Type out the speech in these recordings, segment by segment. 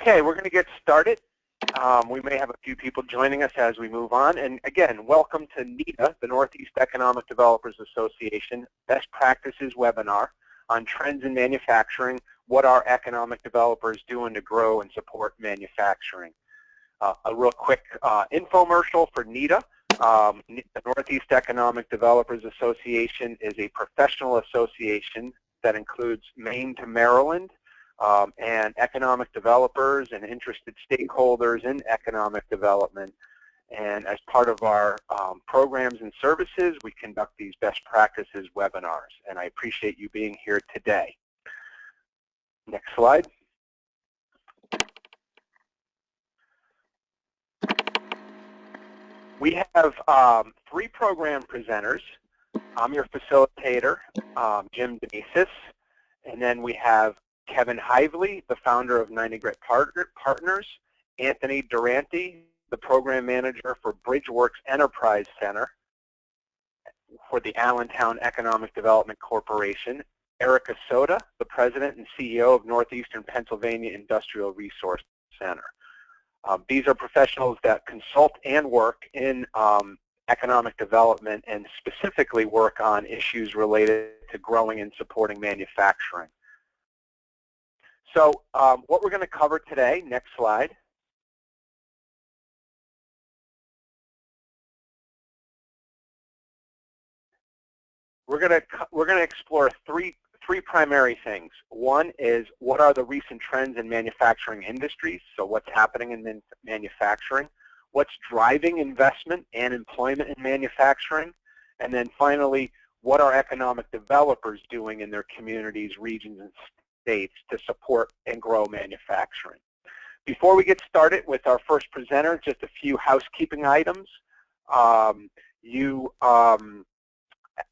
Okay, we're going to get started. We may have a few people joining us as we move on. And again, welcome to NEDA, the Northeast Economic Developers Association Best Practices webinar on trends in manufacturing, what are economic developers doing to grow and support manufacturing. A real quick infomercial for NEDA. The Northeast Economic Developers Association is a professional association that includes Maine to Maryland, and economic developers and interested stakeholders in economic development. And as part of our programs and services, we conduct these best practices webinars. And I appreciate you being here today. Next slide. We have 3 program presenters. I'm your facilitator, Jim Denisis, and then we have Kevin Hively, the founder of NEDA Partners, Anthony Durante, the program manager for Bridgeworks Enterprise Center for the Allentown Economic Development Corporation, Erica Soda, the president and CEO of Northeastern Pennsylvania Industrial Resource Center. These are professionals that consult and work in economic development and specifically work on issues related to growing and supporting manufacturing. So what we're going to cover today, next slide. We're going to explore three primary things. One is, what are the recent trends in manufacturing industries? So what's happening in manufacturing? What's driving investment and employment in manufacturing? And then finally, what are economic developers doing in their communities, regions, and states to support and grow manufacturing? Before we get started with our first presenter, just a few housekeeping items.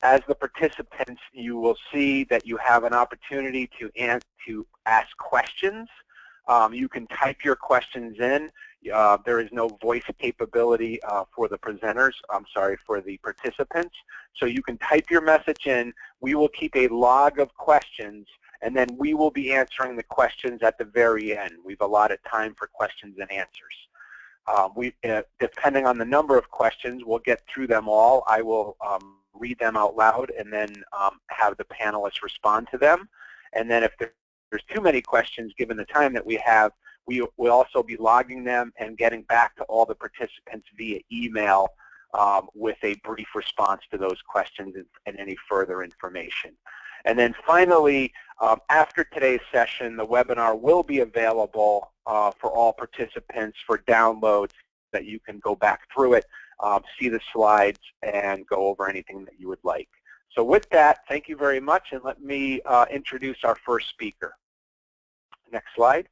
As the participants, you will see that you have an opportunity to ask questions. You can type your questions in. There is no voice capability for the presenters, for the participants. So you can type your message in. We will keep a log of questions, and then we will be answering the questions at the very end. We've allotted time for questions and answers. Depending on the number of questions, we'll get through them all. I will read them out loud and then have the panelists respond to them. And then if there's too many questions, given the time that we have, we will also be logging them and getting back to all the participants via email with a brief response to those questions and any further information. And then finally, after today's session, the webinar will be available for all participants for downloads, that you can go back through it, see the slides, and go over anything that you would like. So with that, thank you very much, and let me introduce our first speaker. Next slide.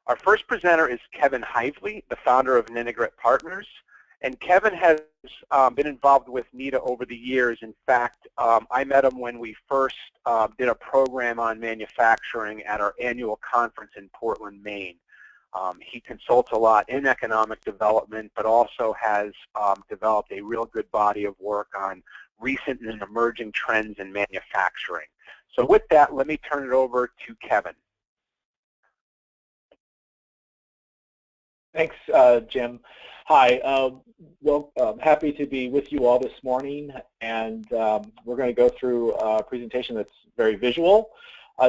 Our first presenter is Kevin Hively, the founder of NEDA Partners. And Kevin has been involved with NEDA over the years. In fact, I met him when we first did a program on manufacturing at our annual conference in Portland, Maine. He consults a lot in economic development, but also has developed a real good body of work on recent and emerging trends in manufacturing. So with that, let me turn it over to Kevin. Thanks, Jim. Hi, happy to be with you all this morning, and we're going to go through a presentation that's very visual.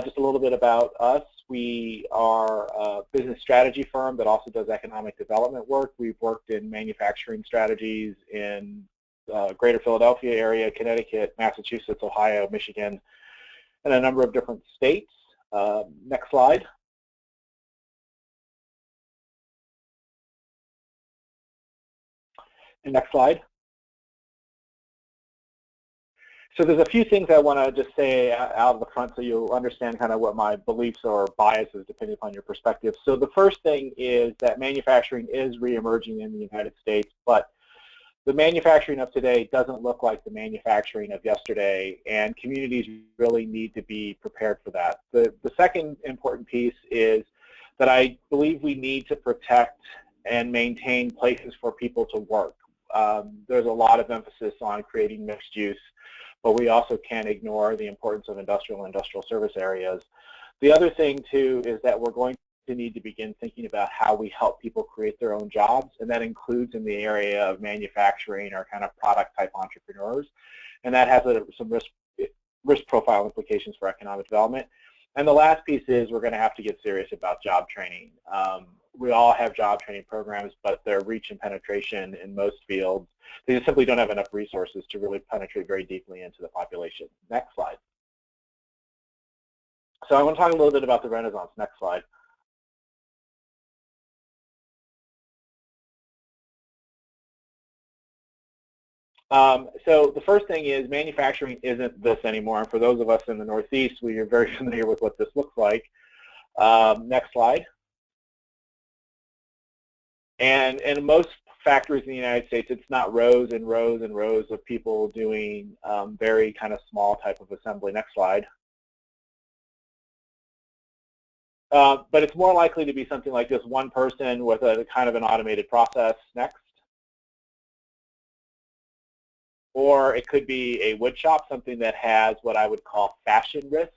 Just a little bit about us. We are a business strategy firm that also does economic development work. We've worked in manufacturing strategies in greater Philadelphia area, Connecticut, Massachusetts, Ohio, Michigan, and a number of different states. Next slide. And next slide. So there's a few things I want to just say out of the front so you'll understand kind of what my beliefs or biases depending upon your perspective. So the first thing is that manufacturing is re-emerging in the United States, but the manufacturing of today doesn't look like the manufacturing of yesterday, and communities really need to be prepared for that. The second important piece is that I believe we need to protect and maintain places for people to work. There's a lot of emphasis on creating mixed use, but we also can't ignore the importance of industrial and industrial service areas. The other thing, too, is that we're going to need to begin thinking about how we help people create their own jobs, and that includes in the area of manufacturing or kind of product-type entrepreneurs, and that has some risk profile implications for economic development. And the last piece is we're going to have to get serious about job training. We all have job training programs, but their reach and penetration in most fields, they just simply don't have enough resources to really penetrate very deeply into the population. Next slide. So I want to talk a little bit about the Renaissance. Next slide. So the first thing is manufacturing isn't this anymore. And for those of us in the Northeast, we are very familiar with what this looks like. Next slide. And in most factories in the United States, it's not rows and rows and rows of people doing very kind of small type of assembly. Next slide. But it's more likely to be something like this, one person with a kind of an automated process. Next. Or it could be a wood shop, something that has what I would call fashion risk,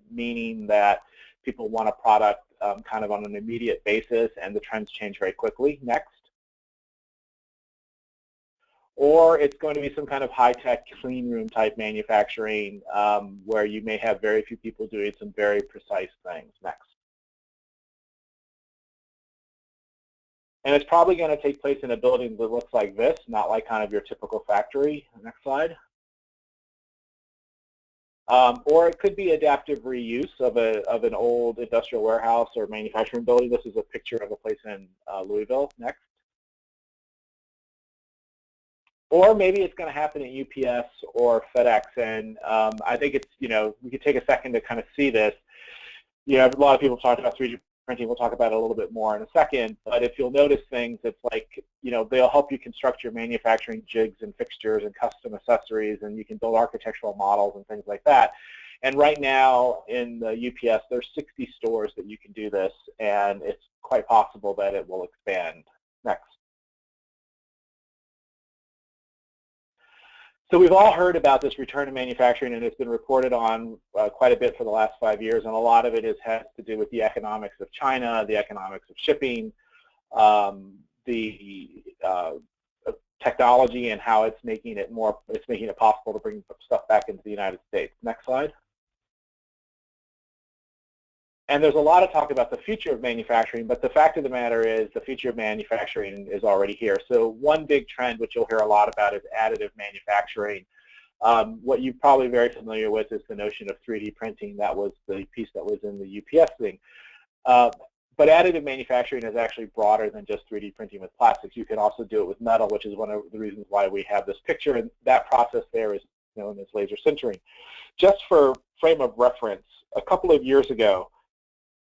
meaning that people want a product kind of on an immediate basis and the trends change very quickly. Next. Or it's going to be some kind of high-tech clean room type manufacturing where you may have very few people doing some very precise things. Next. And it's probably going to take place in a building that looks like this, not like kind of your typical factory. Next slide. Or it could be adaptive reuse of an old industrial warehouse or manufacturing building. This is a picture of a place in Louisville. Next. Or maybe it's going to happen at UPS or FedEx. And I think it's, we could take a second to kind of see this. A lot of people talked about 3D printing. We'll talk about it a little bit more in a second. But if you'll notice things, it's like, they'll help you construct your manufacturing jigs and fixtures and custom accessories, and you can build architectural models and things like that. And right now in the UPS, there's 60 stores that you can do this, and it's quite possible that it will expand. Next. So we've all heard about this return to manufacturing, and it's been reported on quite a bit for the last 5 years, and a lot of it has to do with the economics of China, the economics of shipping, the technology, and how it's making it possible to bring stuff back into the United States. Next slide. And there's a lot of talk about the future of manufacturing, but the fact of the matter is the future of manufacturing is already here. So one big trend, which you'll hear a lot about, is additive manufacturing. What you're probably very familiar with is the notion of 3D printing. That was the piece that was in the UPS thing. But additive manufacturing is actually broader than just 3D printing with plastics. You can also do it with metal, which is one of the reasons why we have this picture. And that process there is known as laser sintering. Just for frame of reference, a couple of years ago,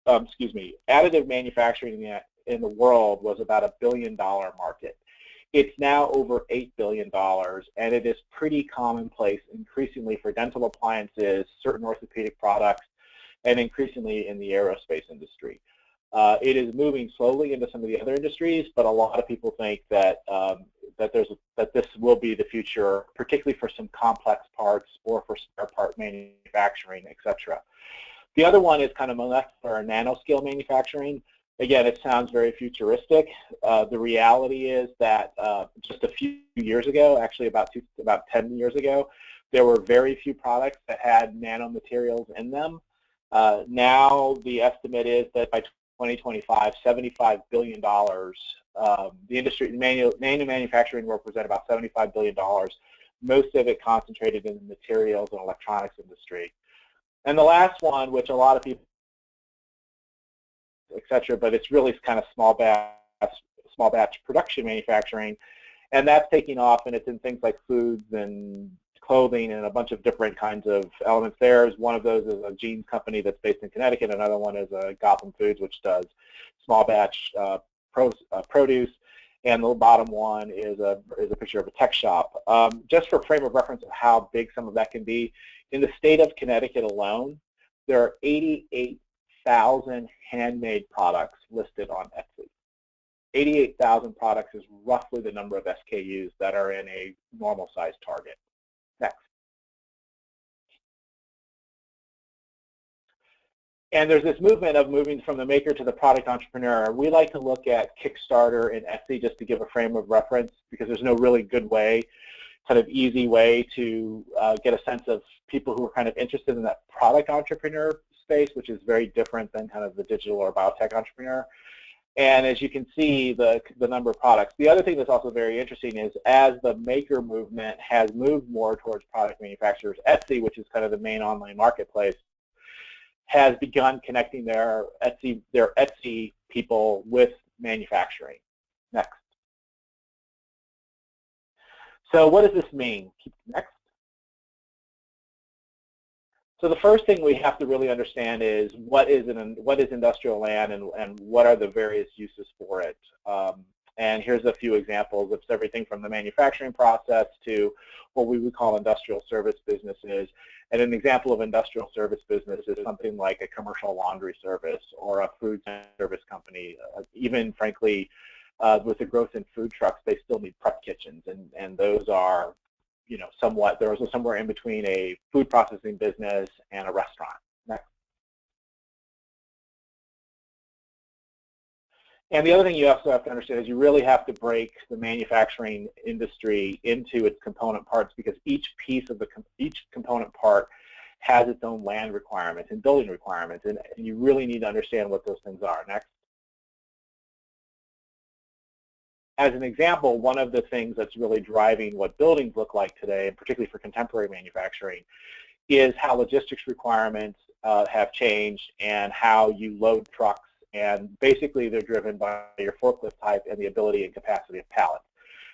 additive manufacturing in the world was about $1 billion market. It's now over $8 billion, and it is pretty commonplace increasingly for dental appliances, certain orthopedic products, and increasingly in the aerospace industry. It is moving slowly into some of the other industries, but a lot of people think that that this will be the future, particularly for some complex parts or for spare part manufacturing, etc. The other one is kind of molecular or nanoscale manufacturing. Again, it sounds very futuristic. The reality is that just a few years ago, actually about 10 years ago, there were very few products that had nanomaterials in them. Now the estimate is that by 2025, $75 billion. The industry, nano manufacturing will represent about $75 billion, most of it concentrated in the materials and electronics industry. And the last one, which a lot of people, etc., but it's really kind of small batch production manufacturing, and that's taking off, and it's in things like foods and clothing and a bunch of different kinds of elements there. One of those is a jeans company that's based in Connecticut. Another one is Gotham Foods, which does small batch produce. And the bottom one is a picture of a tech shop. Just for frame of reference of how big some of that can be, in the state of Connecticut alone, there are 88,000 handmade products listed on Etsy. 88,000 products is roughly the number of SKUs that are in a normal size Target. Next. And there's this movement of moving from the maker to the product entrepreneur. We like to look at Kickstarter and Etsy just to give a frame of reference, because there's no really good way, kind of easy way to get a sense of people who are kind of interested in that product entrepreneur space, which is very different than kind of the digital or biotech entrepreneur. And as you can see, the number of products. The other thing that's also very interesting is as the maker movement has moved more towards product manufacturers, Etsy, which is kind of the main online marketplace, has begun connecting their Etsy people with manufacturing. Next. So what does this mean? Next. So the first thing we have to really understand is what is industrial land and what are the various uses for it. And here's a few examples. It's everything from the manufacturing process to what we would call industrial service businesses. And an example of industrial service business is something like a commercial laundry service or a food service company. Even, frankly, with the growth in food trucks, they still need prep kitchens, and those are, you know, they're somewhere in between a food processing business and a restaurant. Next. And the other thing you also have to understand is you really have to break the manufacturing industry into its component parts, because each component part has its own land requirements and building requirements, and you really need to understand what those things are. Next. As an example, one of the things that's really driving what buildings look like today, and particularly for contemporary manufacturing, is how logistics requirements have changed and how you load trucks. And basically, they're driven by your forklift type and the ability and capacity of pallets.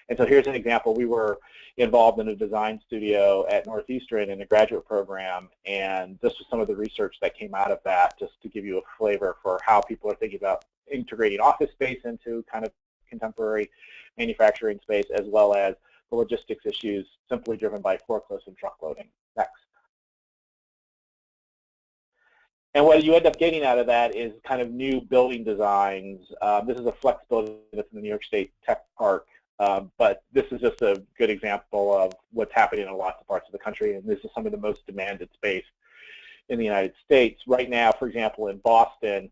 And so here's an example. We were involved in a design studio at Northeastern in a graduate program, and this was some of the research that came out of that, just to give you a flavor for how people are thinking about integrating office space into kind of contemporary manufacturing space, as well as the logistics issues simply driven by forklifts and truck loading. Next. And what you end up getting out of that is kind of new building designs. This is a flex building that's in the New York State Tech Park, but this is just a good example of what's happening in lots of parts of the country, and this is some of the most demanded space in the United States. Right now, for example, in Boston,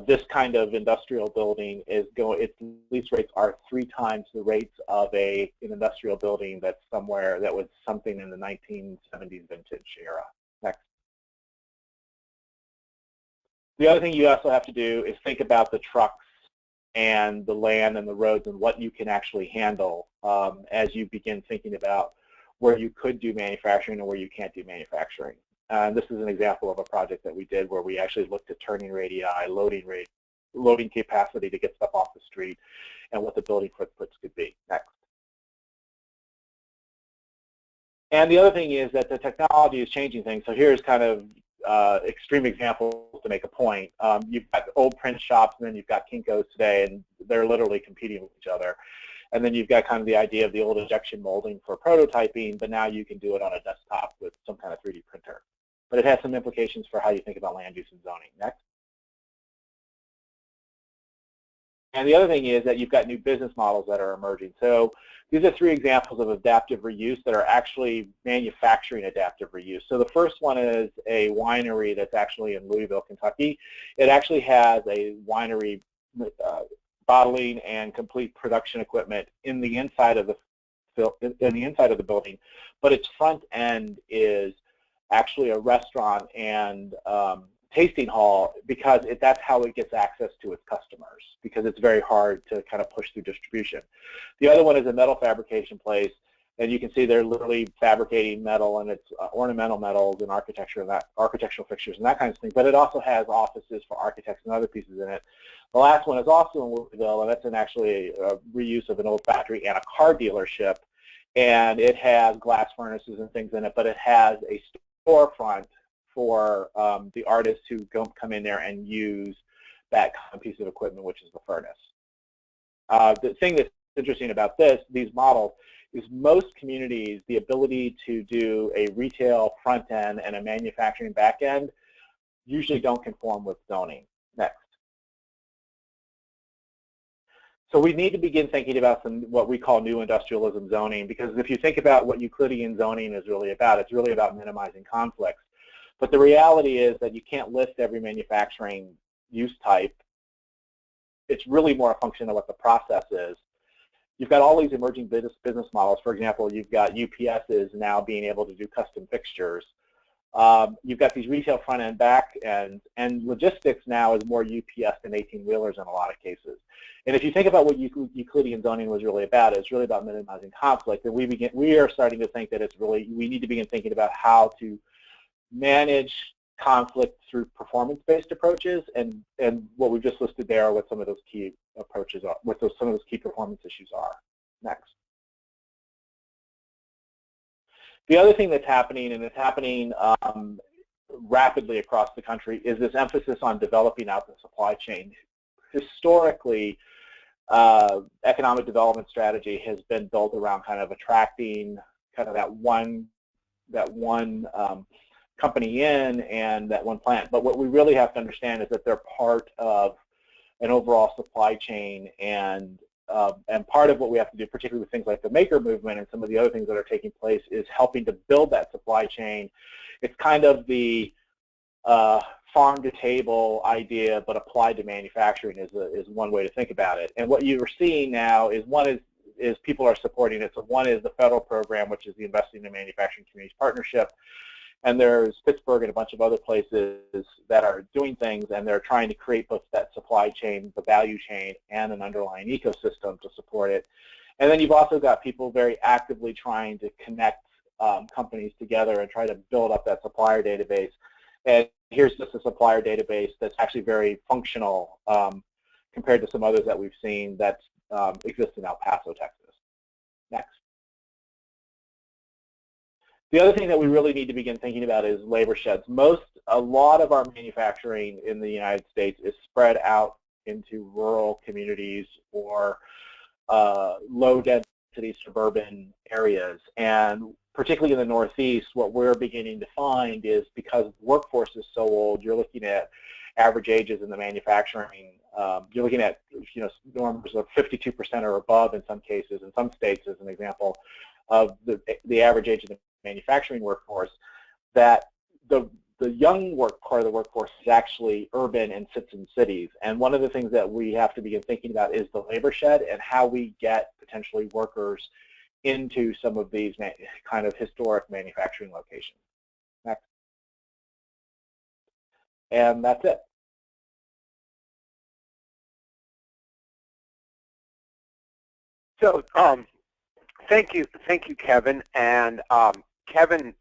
this kind of industrial building is its lease rates are 3 times the rates of an industrial building that was something in the 1970s vintage era. Next. The other thing you also have to do is think about the trucks and the land and the roads and what you can actually handle as you begin thinking about where you could do manufacturing and where you can't do manufacturing. This is an example of a project that we did where we actually looked at turning radii, loading capacity to get stuff off the street, and what the building footprints could be. Next. And the other thing is that the technology is changing things. So here's kind of extreme examples to make a point. You've got old print shops, and then you've got Kinko's today, and they're literally competing with each other. And then you've got kind of the idea of the old injection molding for prototyping, but now you can do it on a desktop with some kind of 3D printer. But it has some implications for how you think about land use and zoning. Next. And the other thing is that you've got new business models that are emerging. So these are 3 examples of adaptive reuse that are actually manufacturing adaptive reuse. So the first one is a winery that's actually in Louisville, Kentucky. It actually has a winery bottling and complete production equipment in the inside of the building, but its front end is actually a restaurant and tasting hall, because that's how it gets access to its customers, because it's very hard to kind of push through distribution. The other one is a metal fabrication place, and you can see they're literally fabricating metal, and it's ornamental metals and architectural fixtures and that kind of thing, but it also has offices for architects and other pieces in it. The last one is also in Louisville, and that's actually a reuse of an old factory and a car dealership, and it has glass furnaces and things in it, but it has a storefront for the artists who come in there and use that kind of piece of equipment, which is the furnace. The thing that's interesting about these models, is most communities, the ability to do a retail front end and a manufacturing back end usually don't conform with zoning. Next. So we need to begin thinking about what we call new industrialism zoning, because if you think about what Euclidean zoning is really about, it's really about minimizing conflicts. But the reality is that you can't list every manufacturing use type. It's really more a function of what the process is. You've got all these emerging business models. For example, you've got UPSs now being able to do custom fixtures. You've got these retail front end, back end, and logistics now is more UPS than 18-wheelers in a lot of cases. And if you think about what Euclidean zoning was really about, it's really about minimizing conflict. And we are starting to think that we need to begin thinking about how to manage conflict through performance-based approaches, and what we've just listed there are what some of those key approaches are, what some of those key performance issues are. Next. The other thing that's happening, and it's happening rapidly across the country, is this emphasis on developing out the supply chain. Historically, economic development strategy has been built around kind of attracting kind of that one company in and that one plant. But what we really have to understand is that they're part of an overall supply chain, and part of what we have to do, particularly with things like the maker movement and some of the other things that are taking place, is helping to build that supply chain. It's kind of the farm-to-table idea, but applied to manufacturing is one way to think about it. And what you are seeing now is people are supporting it. So one is the federal program, which is the Investing in Manufacturing Communities Partnership. And there's Pittsburgh and a bunch of other places that are doing things, and they're trying to create both that supply chain, the value chain, and an underlying ecosystem to support it. And then you've also got people very actively trying to connect companies together and try to build up that supplier database. And here's just a supplier database that's actually very functional compared to some others that we've seen that exist in El Paso, Texas. Next. The other thing that we really need to begin thinking about is labor sheds. A lot of our manufacturing in the United States is spread out into rural communities or low-density suburban areas. And particularly in the Northeast, what we're beginning to find is, because the workforce is so old, you're looking at average ages in the manufacturing. You're looking at norms of 52% or above in some cases, in some states, as an example, of the average age of the manufacturing workforce, that the young part of the workforce is actually urban and sits in cities. And one of the things that we have to begin thinking about is the labor shed and how we get potentially workers into some of these kind of historic manufacturing locations. Next. And that's it. So thank you, Kevin. And Kevin,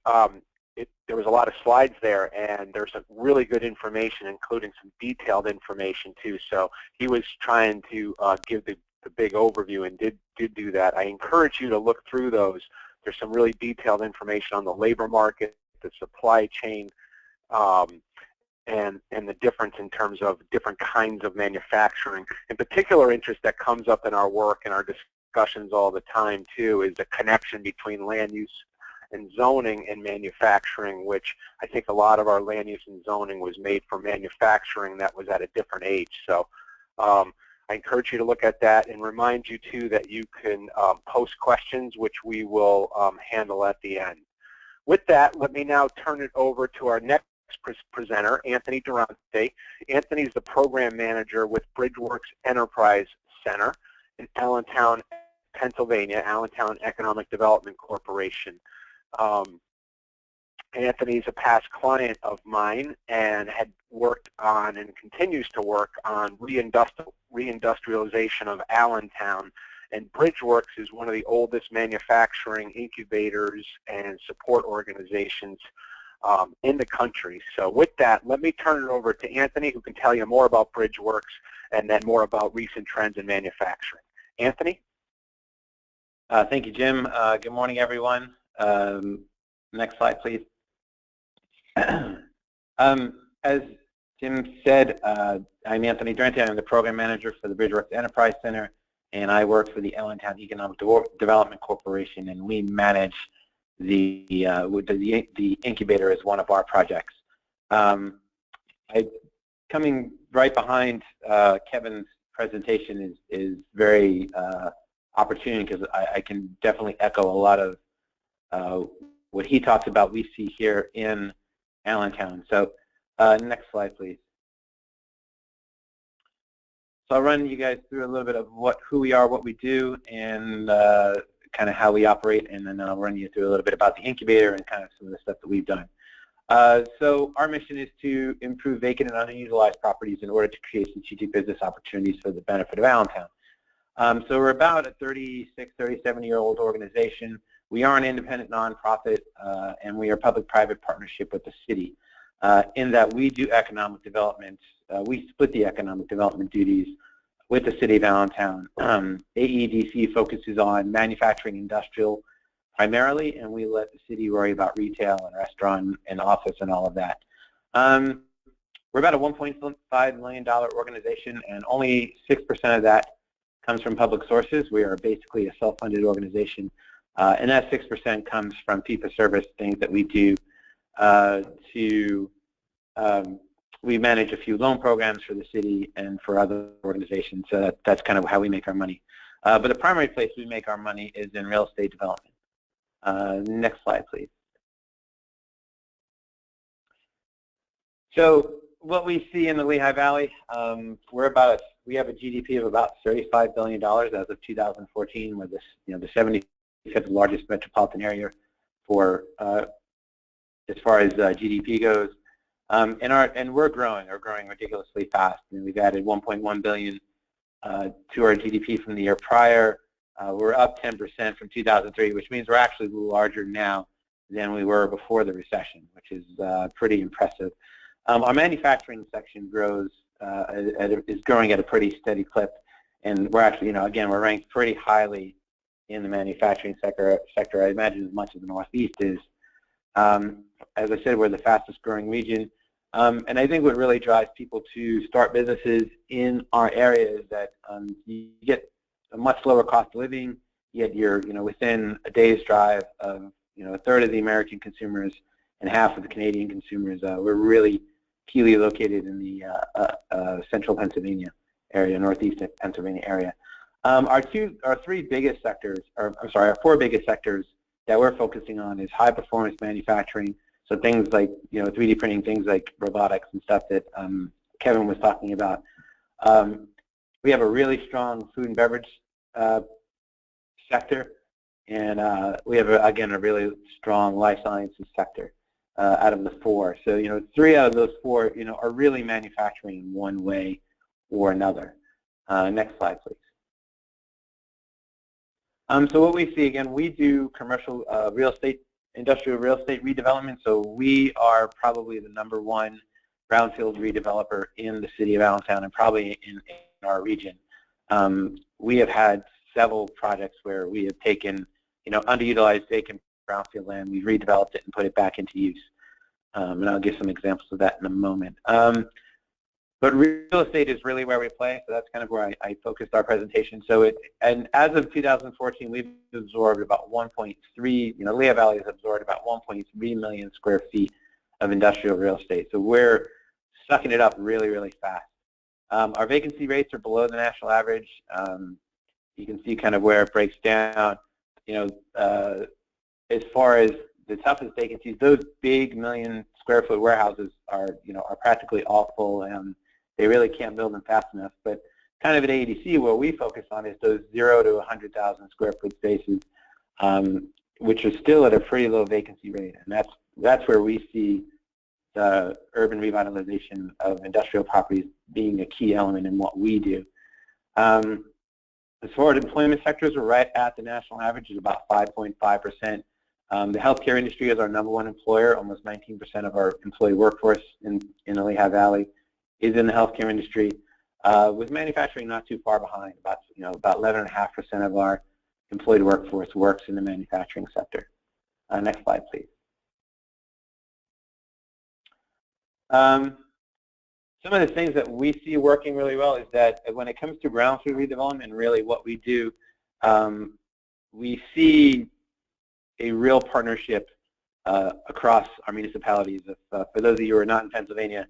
there was a lot of slides there, and there's some really good information, including some detailed information too. So he was trying to give the big overview, and did do that. I encourage you to look through those. There's some really detailed information on the labor market, the supply chain, and the difference in terms of different kinds of manufacturing. In particular interest that comes up in our work and our discussions all the time too is the connection between land use and zoning and manufacturing, which I think a lot of our land use and zoning was made for manufacturing that was at a different age. So I encourage you to look at that, and remind you too that you can post questions, which we will handle at the end. With that, let me now turn it over to our next presenter, Anthony Durante. Anthony is the program manager with Bridgeworks Enterprise Center in Allentown, Pennsylvania, Allentown Economic Development Corporation. Anthony's a past client of mine and had worked on and continues to work on reindustrialization of Allentown. And Bridgeworks is one of the oldest manufacturing incubators and support organizations in the country. So with that, let me turn it over to Anthony, who can tell you more about Bridgeworks and then more about recent trends in manufacturing. Anthony? Thank you, Jim. Good morning, everyone. Next slide, please. As Jim said, I'm Anthony Durante. I'm the program manager for the Bridgeworks Enterprise Center, and I work for the Allentown Economic Development Corporation, and we manage the incubator as one of our projects. Coming right behind Kevin's presentation is very opportune, because I can definitely echo a lot of what he talks about we see here in Allentown. So next slide, please. So I'll run you guys through a little bit of who we are, what we do, and kind of how we operate, and then I'll run you through a little bit about the incubator and kind of some of the stuff that we've done. So our mission is to improve vacant and unutilized properties in order to create strategic business opportunities for the benefit of Allentown. So we're about a 36, 37-year-old organization. We are an independent nonprofit, and we are public-private partnership with the city. In that we do economic development. We split the economic development duties with the city of Allentown. AEDC focuses on manufacturing, industrial primarily, and we let the city worry about retail and restaurant and office and all of that. We're about a $1.5 million organization, and only 6% of that comes from public sources. We are basically a self-funded organization, and that 6% comes from fee-for-service things that we do. We manage a few loan programs for the city and for other organizations, so that's kind of how we make our money. But the primary place we make our money is in real estate development. Next slide, please. So what we see in the Lehigh Valley, we have a GDP of about $35 billion as of 2014. We're the 75th largest metropolitan area for as far as GDP goes, and we're growing ridiculously fast. And we've added 1.1 billion to our GDP from the year prior. We're up 10% from 2003, which means we're actually larger now than we were before the recession, which is pretty impressive. Our manufacturing section is growing at a pretty steady clip, and we're actually, again, we're ranked pretty highly in the manufacturing sector. I imagine as much as the Northeast is. As I said, we're the fastest growing region, and I think what really drives people to start businesses in our area is that you get a much lower cost of living, yet you're within a day's drive of a third of the American consumers and half of the Canadian consumers. We're really keenly located in the central Pennsylvania area, northeast Pennsylvania area. Our four biggest sectors that we're focusing on is high performance manufacturing, so things like 3D printing, things like robotics and stuff that Kevin was talking about. We have a really strong food and beverage sector, and we have again a really strong life sciences sector out of the four. So 3 out of those 4 are really manufacturing in one way or another. Next slide, please. So what we see, again, we do commercial real estate, industrial real estate redevelopment. So we are probably the #1 brownfield redeveloper in the city of Allentown and probably in our region. We have had several projects where we have taken underutilized vacant brownfield land, we've redeveloped it and put it back into use. And I'll give some examples of that in a moment. But real estate is really where we play, so that's kind of where I focused our presentation. And as of 2014, we've absorbed about 1.3, Lehigh Valley has absorbed about 1.3 million square feet of industrial real estate. So we're sucking it up really, really fast. Our vacancy rates are below the national average. You can see kind of where it breaks down. As far as the toughest vacancies, those big million square foot warehouses are practically all full, and they really can't build them fast enough. But kind of at AEDC, what we focus on is those 0 to 100,000 square foot spaces, which are still at a pretty low vacancy rate, and that's where we see the urban revitalization of industrial properties being a key element in what we do. As far as employment sectors, we're right at the national average, is about 5.5%. The healthcare industry is our number 1 employer. Almost 19% of our employee workforce in the Lehigh Valley is in the healthcare industry, with manufacturing not too far behind. About 11.5% of our employed workforce works in the manufacturing sector. Next slide, please. Some of the things that we see working really well is that when it comes to brownfield redevelopment, really what we do, we see a real partnership across our municipalities. For those of you who are not in Pennsylvania,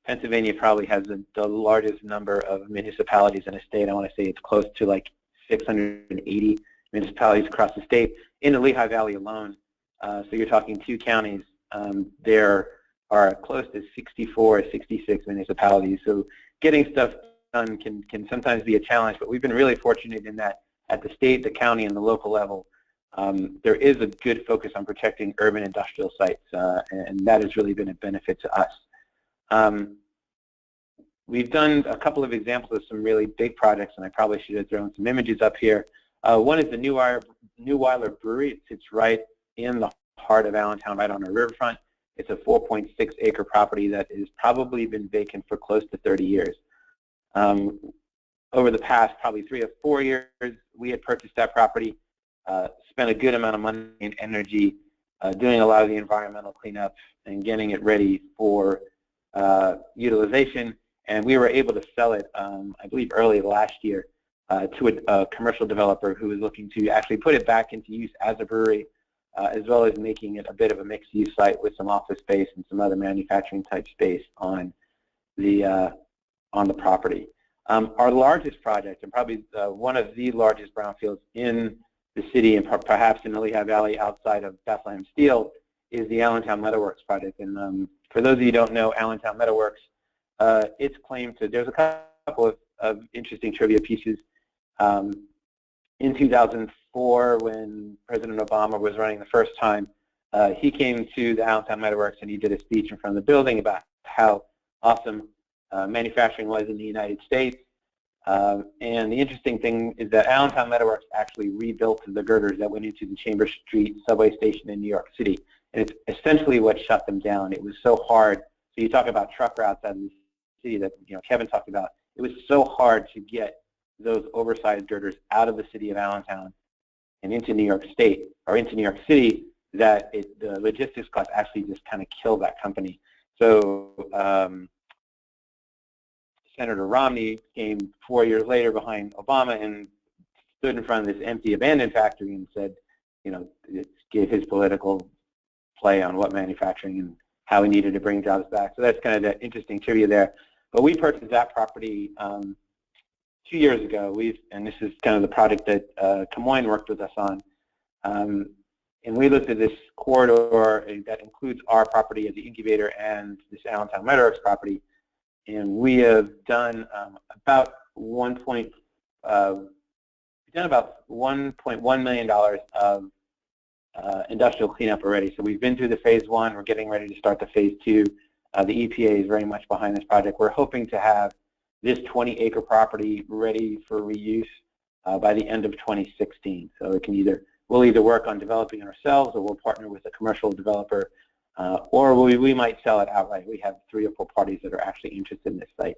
Pennsylvania probably has the largest number of municipalities in a state. I want to say it's close to like 680 municipalities across the state in the Lehigh Valley alone. So you're talking 2 counties there are close to 64 or 66 municipalities. So getting stuff done can sometimes be a challenge, but we've been really fortunate in that at the state, the county, and the local level, there is a good focus on protecting urban industrial sites, and that has really been a benefit to us. We've done a couple of examples of some really big projects, and I probably should have thrown some images up here. One is the New Weiler Brewery. It sits right in the heart of Allentown, right on the riverfront. It's a 4.6 acre property that has probably been vacant for close to 30 years. Over the past probably 3 or 4 years, we had purchased that property, spent a good amount of money and energy doing a lot of the environmental cleanup and getting it ready for utilization, and we were able to sell it, I believe, early last year to a commercial developer who was looking to actually put it back into use as a brewery, as well as making it a bit of a mixed-use site with some office space and some other manufacturing-type space on the property. Our largest project, and probably one of the largest brownfields in the city and perhaps in the Lehigh Valley outside of Bethlehem Steel, is the Allentown Metalworks project. And for those of you who don't know Allentown Metalworks, its claim to, there's a couple of interesting trivia pieces. In 2004, when President Obama was running the first time, he came to the Allentown Metalworks and he did a speech in front of the building about how awesome manufacturing was in the United States. And the interesting thing is that Allentown Metalworks actually rebuilt the girders that went into the Chambers Street subway station in New York City. And it's essentially what shut them down. It was so hard. So you talk about truck routes out of the city that Kevin talked about. It was so hard to get those oversized girders out of the city of Allentown and into New York State or into New York City that the logistics costs actually just kind of killed that company. So Senator Romney came 4 years later behind Obama and stood in front of this empty abandoned factory and said, gave his political play on what manufacturing and how we needed to bring jobs back. So that's kind of the interesting trivia there. But we purchased that property 2 years ago. And this is kind of the project that Camoin worked with us on. And we looked at this corridor that includes our property as the incubator and this Allentown Metalworks property. And we have done about $1.1 million of industrial cleanup already. So we've been through the phase 1. We're getting ready to start the phase 2. The EPA is very much behind this project. We're hoping to have this 20-acre property ready for reuse by the end of 2016. So it can we'll either work on developing it ourselves, or we'll partner with a commercial developer, or we might sell it outright. We have 3 or 4 parties that are actually interested in this site.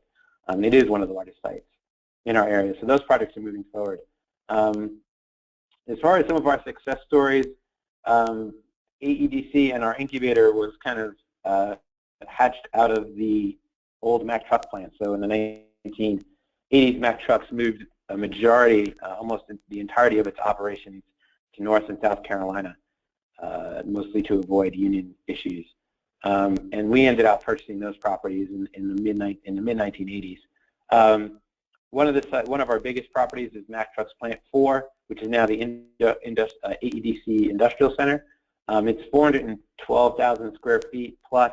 It is one of the largest sites in our area. So those projects are moving forward. As far as some of our success stories, AEDC and our incubator was kind of hatched out of the old Mack truck plant. So in the 1980s, Mack trucks moved a majority, almost the entirety of its operations to North and South Carolina, mostly to avoid union issues. And we ended up purchasing those properties in the mid-1980s. One of our biggest properties is Mack Trucks Plant 4, which is now the AEDC Industrial Center. It's 412,000 square feet plus,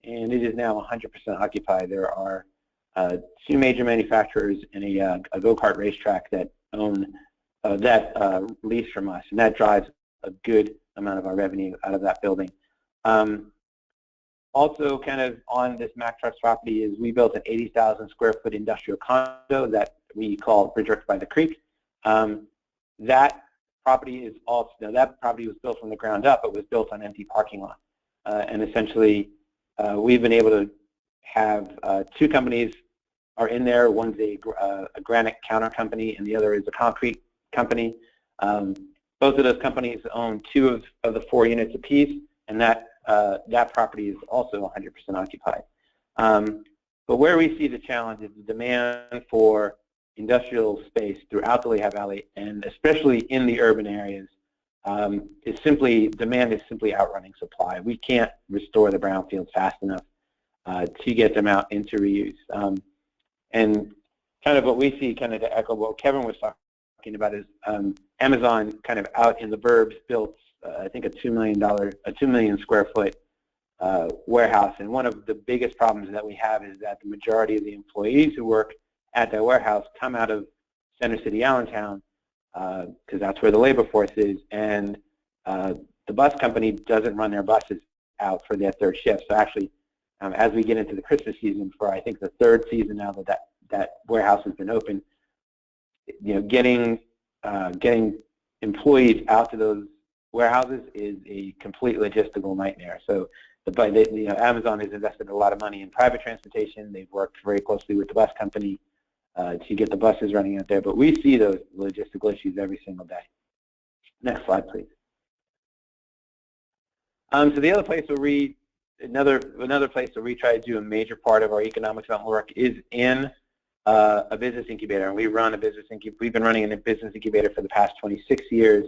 and it is now 100% occupied. There are 2 major manufacturers and a go-kart racetrack that own that lease from us, and that drives a good amount of our revenue out of that building. Also, kind of on this Mack Trucks property is we built an 80,000 square foot industrial condo that we call Bridgeworks by the Creek. That property is also, that property was built from the ground up. It was built on empty parking lot, and essentially we've been able to have 2 companies are in there. One's a granite counter company, and the other is a concrete company. Both of those companies own 2 of the 4 units apiece, and that property is also 100% occupied. But where we see the challenge is the demand for industrial space throughout the Lehigh Valley, and especially in the urban areas, demand is simply outrunning supply. We can't restore the brownfields fast enough to get them out into reuse. And kind of what we see, kind of to echo what Kevin was talking about, is Amazon kind of out in the burbs built, I think, a $2 million square foot warehouse. And one of the biggest problems that we have is that the majority of the employees who work at that warehouse come out of Center City, Allentown, because that's where the labor force is, and the bus company doesn't run their buses out for their third shift. So actually, as we get into the Christmas season, for I think the third season now that warehouse has been open, getting employees out to those warehouses is a complete logistical nightmare. So Amazon has invested a lot of money in private transportation. They've worked very closely with the bus company to get the buses running out there. But we see those logistical issues every single day. Next slide, please. So the other place where another place where we try to do a major part of our economic development work is in a business incubator, and we've been running a business incubator for the past 26 years.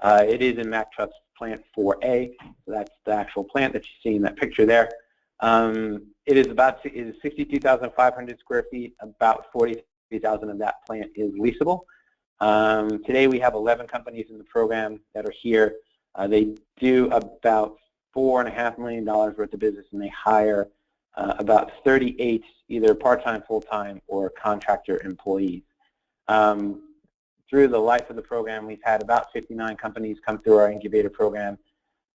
It is in Mack Truck's plant 4A, so that's the actual plant that you see in that picture there. It is 62,500 square feet. About 43,000 of that plant is leasable. Today we have 11 companies in the program that are here. They do about $4.5 million worth of business, and they hire about 38 either part-time, full-time, or contractor employees. Through the life of the program, we've had about 59 companies come through our incubator program,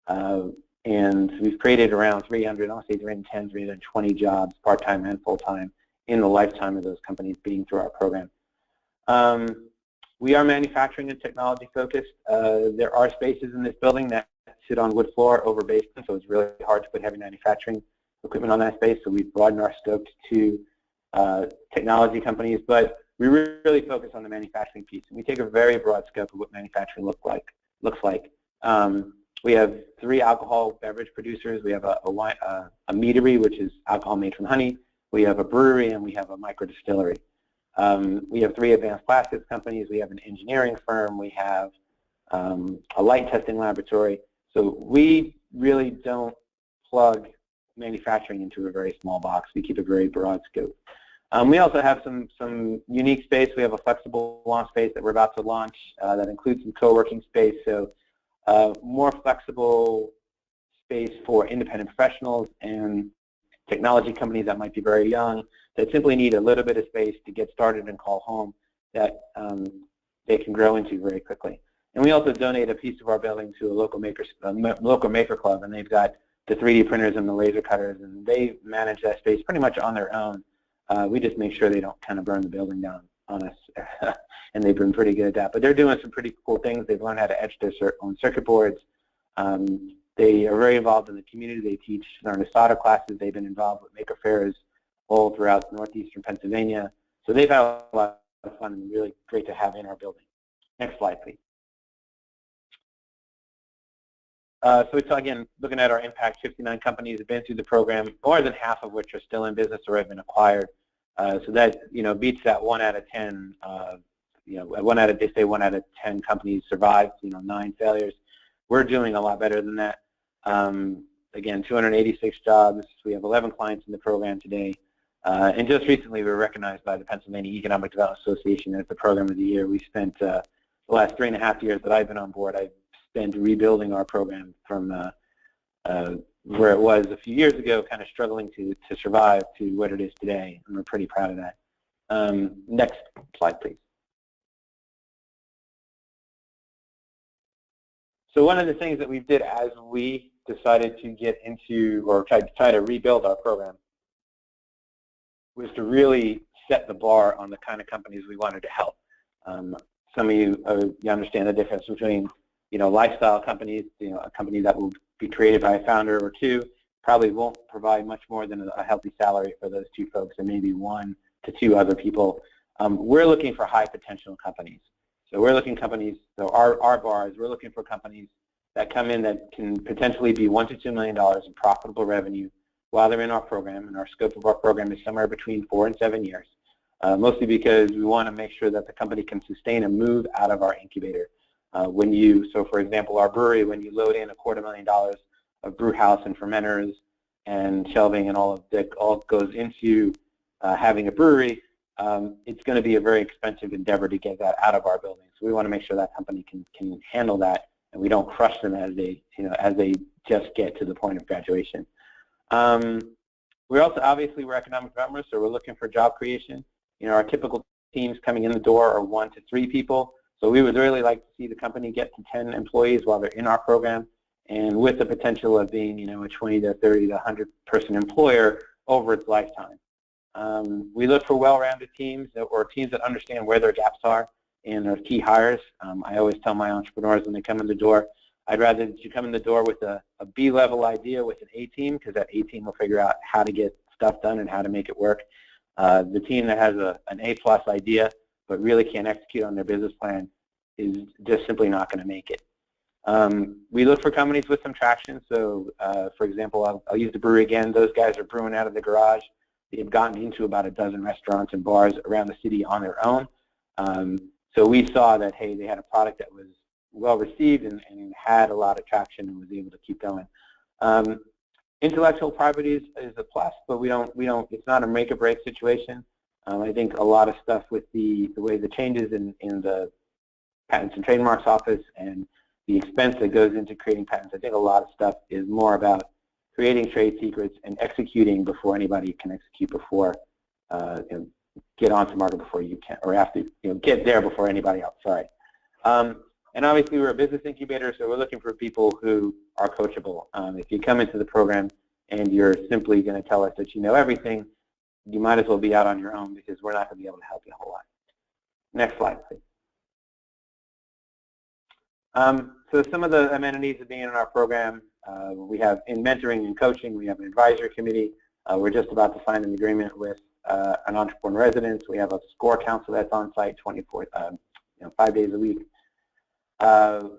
and we've created around 320 jobs, part-time and full-time, in the lifetime of those companies being through our program. We are manufacturing and technology focused. There are spaces in this building that sit on wood floor over basement, so it's really hard to put heavy manufacturing equipment on that space, so we've broadened our scope to technology companies, but we really focus on the manufacturing piece. And we take a very broad scope of what manufacturing looks like. We have 3 alcohol beverage producers. We have a meadery, which is alcohol made from honey. We have a brewery, and we have a micro distillery. We have 3 advanced plastics companies. We have an engineering firm. We have a light testing laboratory. So we really don't plug manufacturing into a very small box. We keep a very broad scope. We also have some unique space. We have a flexible launch space that we're about to launch that includes some co-working space. So more flexible space for independent professionals and technology companies that might be very young, that simply need a little bit of space to get started and call home, that they can grow into very quickly. And we also donate a piece of our building to a local maker club, and they've got the 3D printers and the laser cutters, and they manage that space pretty much on their own. We just make sure they don't kind of burn the building down on us, and they've been pretty good at that. But they're doing some pretty cool things. They've learned how to etch their own circuit boards. They are very involved in the community. They teach their solder classes. They've been involved with maker fairs all throughout northeastern Pennsylvania. So they've had a lot of fun and really great to have in our building. Next slide, please. So it's, again, looking at our impact, 59 companies have been through the program, more than half of which are still in business or have been acquired. So that, beats that 1 out of 10, they say 1 out of 10 companies survived, 9 failures. We're doing a lot better than that. Again, 286 jobs. We have 11 clients in the program today. And just recently, we were recognized by the Pennsylvania Economic Development Association as the Program of the Year. We spent the last 3.5 years that I've been on board, I've spent rebuilding our program from where it was a few years ago, kind of struggling to survive, to what it is today, and we're pretty proud of that. Next slide, please. So one of the things that we did as we decided to get into, or try to rebuild our program, was to really set the bar on the kind of companies we wanted to help. Some of you understand the difference between lifestyle companies, a company that will be created by a founder or 2, probably won't provide much more than a healthy salary for those 2 folks and maybe 1 to 2 other people. We're looking for high potential companies. So we're looking companies, so our bar is we're looking for companies that come in that can potentially be $1 to $2 million in profitable revenue while they're in our program, and our scope of our program is somewhere between 4 and 7 years, mostly because we want to make sure that the company can sustain a move out of our incubator. So for example, our brewery, when you load in $250,000 of brew house and fermenters and shelving and all of that, all goes into having a brewery, it's going to be a very expensive endeavor to get that out of our building. So we want to make sure that company can handle that, and we don't crush them as they just get to the point of graduation. We're also, obviously, we're economic development, so we're looking for job creation. You know, our typical teams coming in the door are 1 to 3 people. So we would really like to see the company get to 10 employees while they're in our program, and with the potential of being, you know, a 20 to 30 to 100 person employer over its lifetime. We look for well-rounded teams or teams that understand where their gaps are and are key hires. I always tell my entrepreneurs when they come in the door, I'd rather that you come in the door with a B-level idea with an A-team, because that A-team will figure out how to get stuff done and how to make it work. The team that has an A-plus idea but really can't execute on their business plan is just simply not going to make it. We look for companies with some traction. So, for example, I'll use the brewery again. Those guys are brewing out of the garage. They've gotten into about a dozen restaurants and bars around the city on their own. So we saw that, hey, they had a product that was well received and had a lot of traction and was able to keep going. Intellectual property is a plus, but we don't. It's not a make or break situation. I think a lot of stuff with the way the changes in the Patents and Trademarks Office and the expense that goes into creating patents, I think a lot of stuff is more about creating trade secrets and executing before anybody can execute, before get onto market before you can, or have to get there before anybody else. Sorry. And obviously we're a business incubator, so we're looking for people who are coachable. If you come into the program and you're simply going to tell us that you know everything, you might as well be out on your own, because we're not going to be able to help you a whole lot. Next slide, please. So some of the amenities of being in our program, we have in mentoring and coaching, we have an advisory committee. We're just about to sign an agreement with an entrepreneur in residence. We have a score counselor that's on site 5 days a week.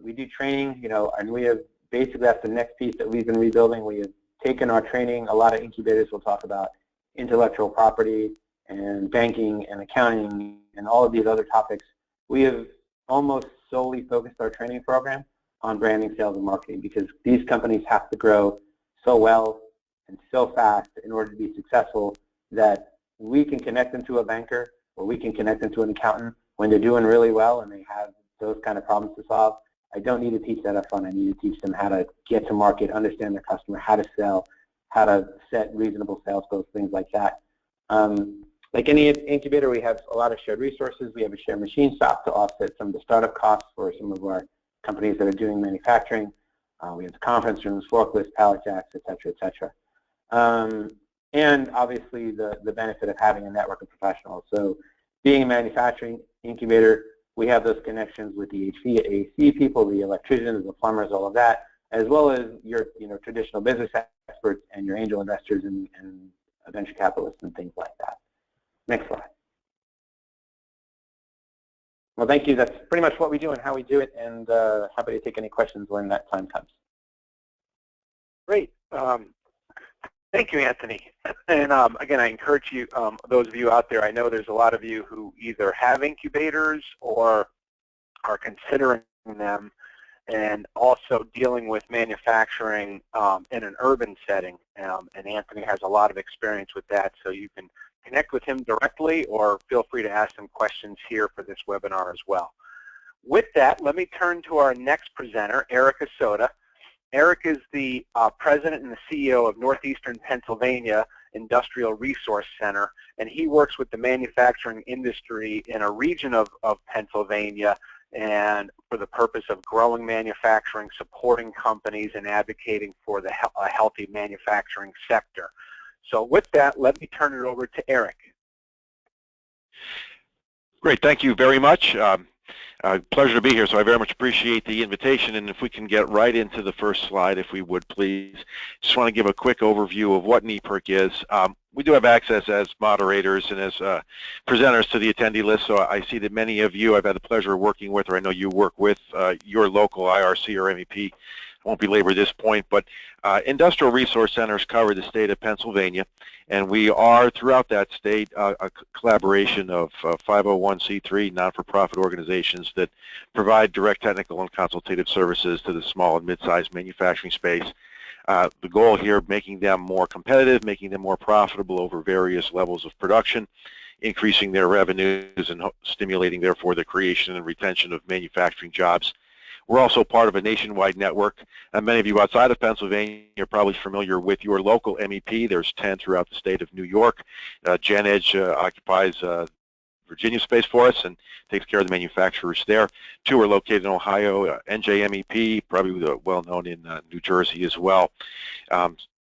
We do training, and we have basically, that's the next piece that we've been rebuilding. We have taken our training. A lot of incubators will talk about intellectual property and banking and accounting and all of these other topics. We have almost solely focused our training program on branding, sales, and marketing, because these companies have to grow so well and so fast in order to be successful that we can connect them to a banker or we can connect them to an accountant when they're doing really well and they have those kind of problems to solve. I don't need to teach that up front. I need to teach them how to get to market, understand their customer, how to sell, how to set reasonable sales goals, things like that. Like any incubator, we have a lot of shared resources. We have a shared machine shop to offset some of the startup costs for some of our companies that are doing manufacturing. We have the conference rooms, forklifts, pallet jacks, et cetera, et cetera. And obviously the benefit of having a network of professionals. So being a manufacturing incubator, we have those connections with the HVAC people, the electricians, the plumbers, all of that, as well as your traditional business experts and your angel investors and venture capitalists and things like that. Next slide. Well, thank you. That's pretty much what we do and how we do it, and happy to take any questions when that time comes. Great. Thank you, Anthony. And again, I encourage you, those of you out there, I know there's a lot of you who either have incubators or are considering them, and also dealing with manufacturing in an urban setting. And Anthony has a lot of experience with that, so you can connect with him directly or feel free to ask him questions here for this webinar as well. With that, let me turn to our next presenter, Erica Soda. Eric is the president and the CEO of Northeastern Pennsylvania Industrial Resource Center, and he works with the manufacturing industry in a region of Pennsylvania, and for the purpose of growing manufacturing, supporting companies, and advocating for a healthy manufacturing sector. So with that, let me turn it over to Eric. Great, thank you very much. Pleasure to be here, so I very much appreciate the invitation, and if we can get right into the first slide, if we would please. Just want to give a quick overview of what NEPERC is. We do have access as moderators and as presenters to the attendee list, so I see that many of you I've had the pleasure of working with, or I know you work with your local IRC or MEP. I won't belabor this point, but industrial resource centers cover the state of Pennsylvania, and we are throughout that state a collaboration of 501c3 non-for-profit organizations that provide direct technical and consultative services to the small and mid-sized manufacturing space. The goal here, making them more competitive, making them more profitable over various levels of production, increasing their revenues and stimulating, therefore, the creation and retention of manufacturing jobs. We're also part of a nationwide network, and many of you outside of Pennsylvania are probably familiar with your local MEP. There's 10 throughout the state of New York. Gen Edge occupies Virginia space for us and takes care of the manufacturers there. 2 are located in Ohio, NJMEP, probably well known in New Jersey as well.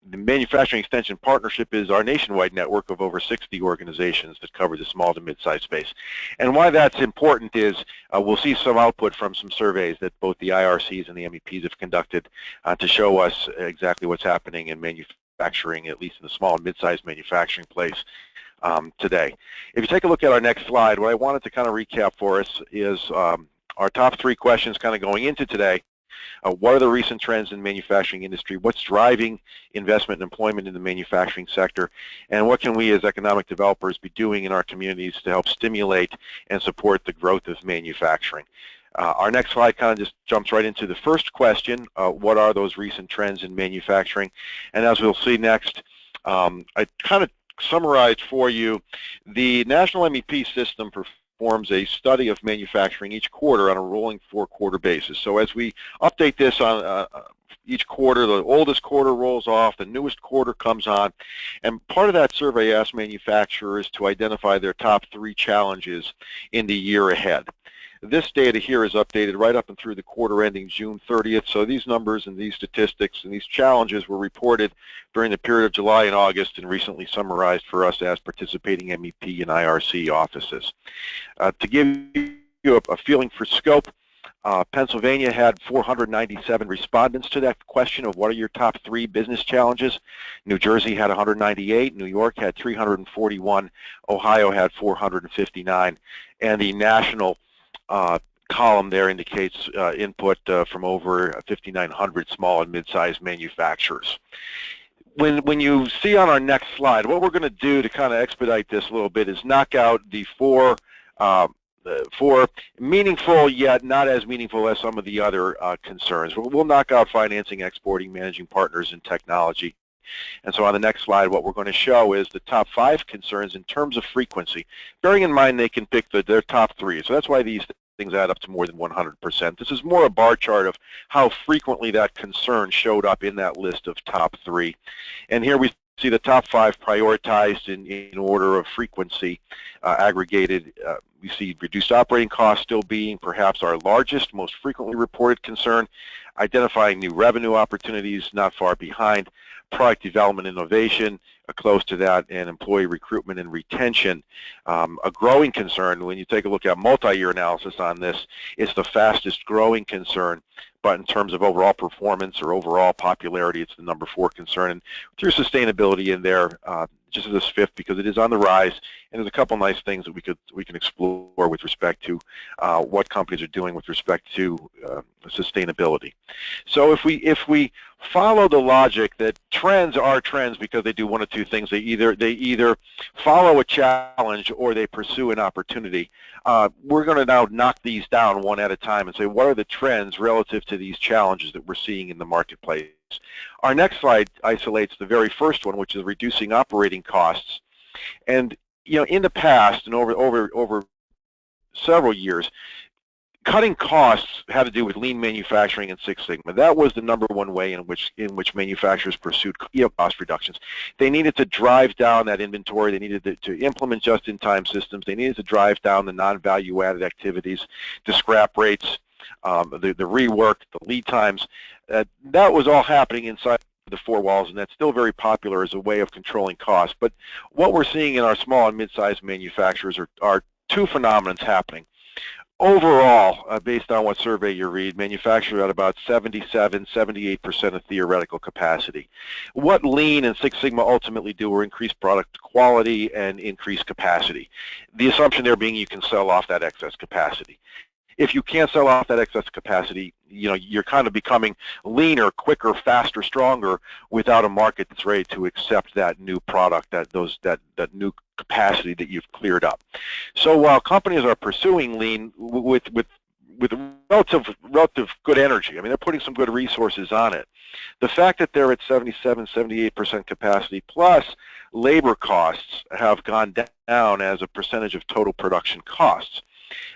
The Manufacturing Extension Partnership is our nationwide network of over 60 organizations that cover the small to mid-sized space. And why that's important is we'll see some output from some surveys that both the IRCs and the MEPs have conducted to show us exactly what's happening in manufacturing, at least in the small and mid-sized manufacturing place today. If you take a look at our next slide, what I wanted to kind of recap for us is our top 3 questions kind of going into today. What are the recent trends in the manufacturing industry? What's driving investment and employment in the manufacturing sector? And what can we as economic developers be doing in our communities to help stimulate and support the growth of manufacturing? Our next slide kind of just jumps right into the first question, what are those recent trends in manufacturing? And as we'll see next, I kind of summarized for you the National MEP system performs a study of manufacturing each quarter on a rolling 4-quarter basis. So as we update this on each quarter, the oldest quarter rolls off, the newest quarter comes on, and part of that survey asks manufacturers to identify their top 3 challenges in the year ahead. This data here is updated right up and through the quarter ending June 30th, so these numbers and these statistics and these challenges were reported during the period of July and August and recently summarized for us as participating MEP and IRC offices. To give you a feeling for scope, Pennsylvania had 497 respondents to that question of what are your top 3 business challenges. New Jersey had 198, New York had 341, Ohio had 459, and the national column there indicates input from over 5,900 small and mid-sized manufacturers. When you see on our next slide, what we're going to do to kind of expedite this a little bit is knock out the 4 meaningful yet not as meaningful as some of the other concerns. We'll knock out financing, exporting, managing partners, and technology. And so on the next slide, what we're going to show is the top 5 concerns in terms of frequency, bearing in mind they can pick their top 3. So that's why these things add up to more than 100%. This is more a bar chart of how frequently that concern showed up in that list of top 3. And here we see the top 5 prioritized in order of frequency, aggregated. We see reduced operating costs still being perhaps our largest, most frequently reported concern, identifying new revenue opportunities not far behind, product development innovation, close to that, and employee recruitment and retention. A growing concern, when you take a look at multi-year analysis on this, it's the fastest growing concern, but in terms of overall performance or overall popularity, it's the number 4 concern. And through sustainability in there, just as this 5th, because it is on the rise, and there's a couple nice things that we can explore with respect to what companies are doing with respect to sustainability. So if we follow the logic that trends are trends because they do one of 2 things, they either follow a challenge or they pursue an opportunity. We're going to now knock these down one at a time and say what are the trends relative to these challenges that we're seeing in the marketplace. Our next slide isolates the very first one, which is reducing operating costs. And you know, in the past and over several years, cutting costs had to do with lean manufacturing and Six Sigma. That was the number 1 way in which manufacturers pursued cost reductions. They needed to drive down that inventory. They needed to implement just-in-time systems. They needed to drive down the non-value-added activities, the scrap rates, the rework, the lead times. That was all happening inside the 4 walls, and that's still very popular as a way of controlling costs. But what we're seeing in our small and mid-sized manufacturers are 2 phenomena happening. Overall, based on what survey you read, manufacturers at about 77-78% of theoretical capacity. What Lean and Six Sigma ultimately do are increase product quality and increase capacity. The assumption there being you can sell off that excess capacity. If you can't sell off that excess capacity, you know, you're kind of becoming leaner, quicker, faster, stronger without a market that's ready to accept that new product, that new capacity that you've cleared up. So while companies are pursuing lean with relative good energy, I mean, they're putting some good resources on it. The fact that they're at 77-78% capacity plus labor costs have gone down as a percentage of total production costs.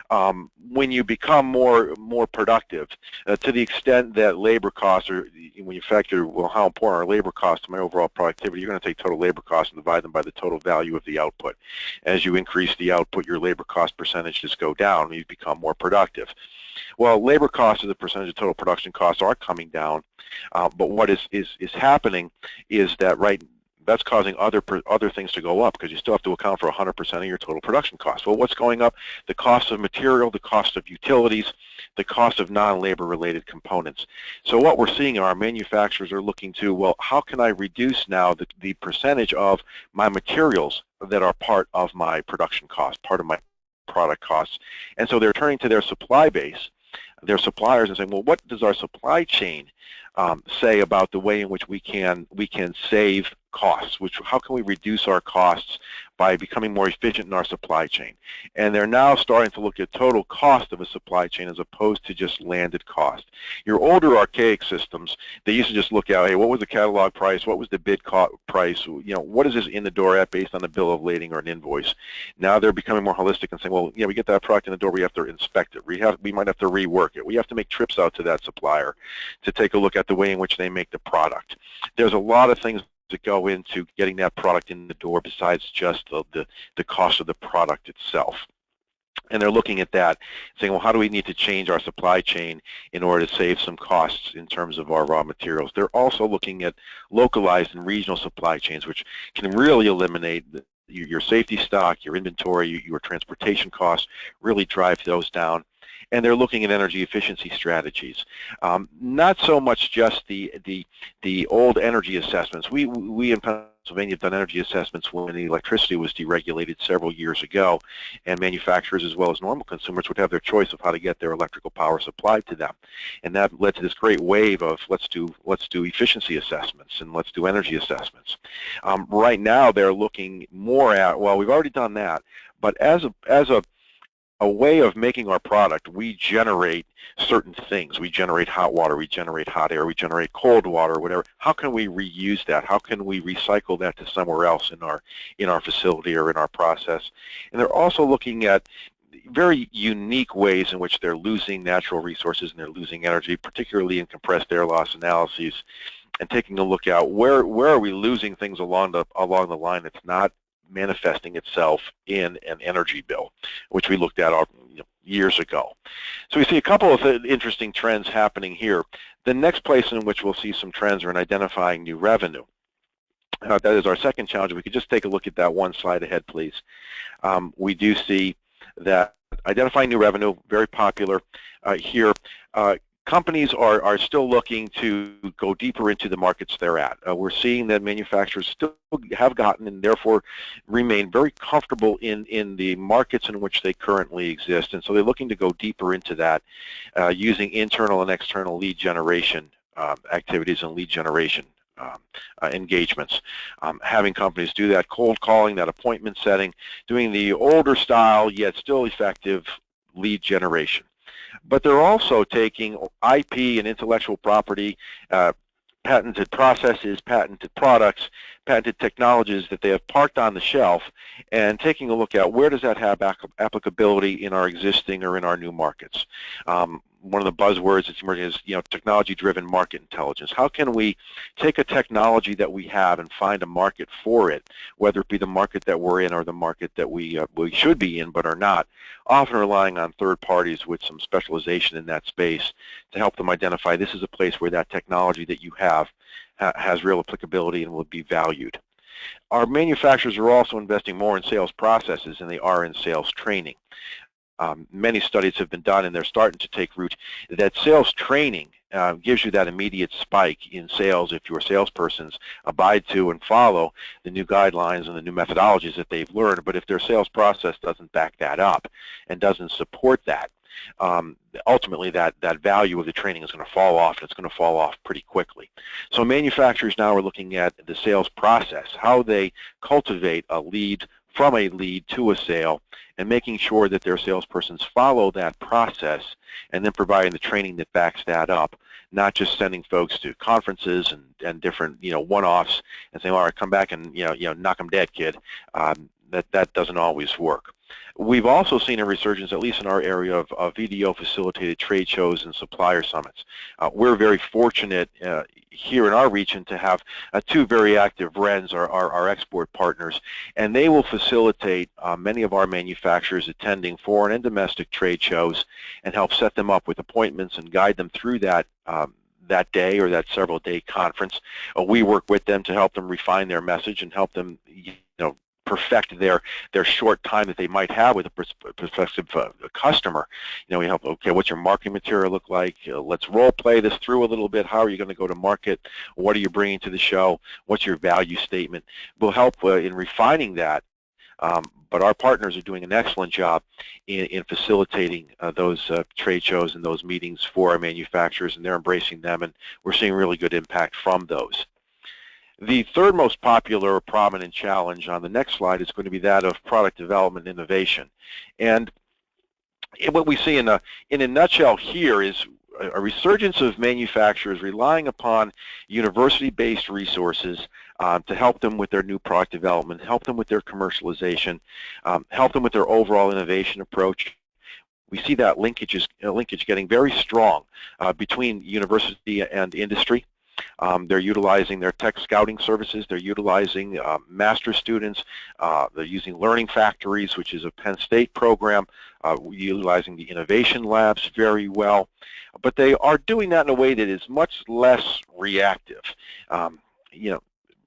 when you become more productive, to the extent that labor costs are, when you factor, well, how important are labor costs to my overall productivity, you're going to take total labor costs and divide them by the total value of the output. As you increase the output, your labor cost percentages go down and you become more productive. Well, labor costs as a percentage of total production costs are coming down, but what is happening is that that's causing other things to go up, because you still have to account for 100% of your total production costs. Well, what's going up? The cost of material, the cost of utilities, the cost of non-labor related components. So what we're seeing, our manufacturers are looking to, well, how can I reduce now the percentage of my materials that are part of my production cost, part of my product costs? And so they're turning to their supply base, their suppliers, and saying, well, what does our supply chain say about the way in which we can save costs? How can we reduce our costs by becoming more efficient in our supply chain? And they're now starting to look at total cost of a supply chain as opposed to just landed cost. Your older archaic systems, they used to just look at, hey, what was the catalog price? What was the bid price? What is this in the door at based on the bill of lading or an invoice? Now they're becoming more holistic and saying, well, we get that product in the door, we have to inspect it. We might have to rework it. We have to make trips out to that supplier to take a look at the way in which they make the product. There's a lot of things that go into getting that product in the door besides just the cost of the product itself. And they're looking at that, saying, well, how do we need to change our supply chain in order to save some costs in terms of our raw materials? They're also looking at localized and regional supply chains, which can really eliminate your safety stock, your inventory, your transportation costs, really drive those down. And they're looking at energy efficiency strategies. Not so much just the old energy assessments. We in Pennsylvania have done energy assessments when the electricity was deregulated several years ago, and manufacturers as well as normal consumers would have their choice of how to get their electrical power supplied to them. And that led to this great wave of let's do efficiency assessments and let's do energy assessments. Right now they're looking more at, well, we've already done that, but as a way of making our product, we generate certain things. We generate hot water, we generate hot air, we generate cold water, whatever. How can we reuse that? How can we recycle that to somewhere else in our facility or in our process? And they're also looking at very unique ways in which they're losing natural resources and they're losing energy, particularly in compressed air loss analyses, and taking a look at where are we losing things along the line that's not manifesting itself in an energy bill, which we looked at years ago. So we see a couple of interesting trends happening here. The next place in which we'll see some trends are in identifying new revenue. That is our second challenge. If we could just take a look at that one slide ahead, please. We do see that identifying new revenue, very popular here. Companies are still looking to go deeper into the markets they're at. We're seeing that manufacturers still have gotten and therefore remain very comfortable in the markets in which they currently exist, and so they're looking to go deeper into that using internal and external lead generation activities and lead generation engagements. Having companies do that cold calling, that appointment setting, doing the older style yet still effective lead generation. But they're also taking IP and intellectual property, patented processes, patented products, patented technologies that they have parked on the shelf, and taking a look at where does that have applicability in our existing or in our new markets. One of the buzzwords that's emerging is, technology-driven market intelligence. How can we take a technology that we have and find a market for it, whether it be the market that we're in or the market that we should be in but are not, often relying on third parties with some specialization in that space to help them identify this is a place where that technology that you have has real applicability and will be valued. Our manufacturers are also investing more in sales processes than they are in sales training. Many studies have been done, and they're starting to take root, that sales training gives you that immediate spike in sales if your salespersons abide to and follow the new guidelines and the new methodologies that they've learned. But if their sales process doesn't back that up and doesn't support that, ultimately that value of the training is going to fall off, and it's going to fall off pretty quickly. So manufacturers now are looking at the sales process, how they cultivate a lead from a lead to a sale, and making sure that their salespersons follow that process and then providing the training that backs that up, not just sending folks to conferences and different one-offs and saying, all right, come back and knock them dead, kid. That doesn't always work. We've also seen a resurgence, at least in our area, of VDO-facilitated trade shows and supplier summits. We're very fortunate here in our region to have two very active RENs, our export partners, and they will facilitate many of our manufacturers attending foreign and domestic trade shows and help set them up with appointments and guide them through that that day or that several-day conference. We work with them to help them refine their message and help them, perfect their short time that they might have with a prospective customer. We help, okay, what's your marketing material look like? Let's role play this through a little bit. How are you going to go to market? What are you bringing to the show? What's your value statement? We'll help in refining that. But our partners are doing an excellent job in facilitating those trade shows and those meetings for our manufacturers, and they're embracing them, and we're seeing really good impact from those. The third most popular or prominent challenge on the next slide is going to be that of product development innovation. And what we see in a nutshell here is a resurgence of manufacturers relying upon university-based resources to help them with their new product development, help them with their commercialization, help them with their overall innovation approach. We see that linkage getting very strong between university and industry. They're utilizing their tech scouting services. They're utilizing master students. They're using learning factories, which is a Penn State program, utilizing the innovation labs very well. But they are doing that in a way that is much less reactive.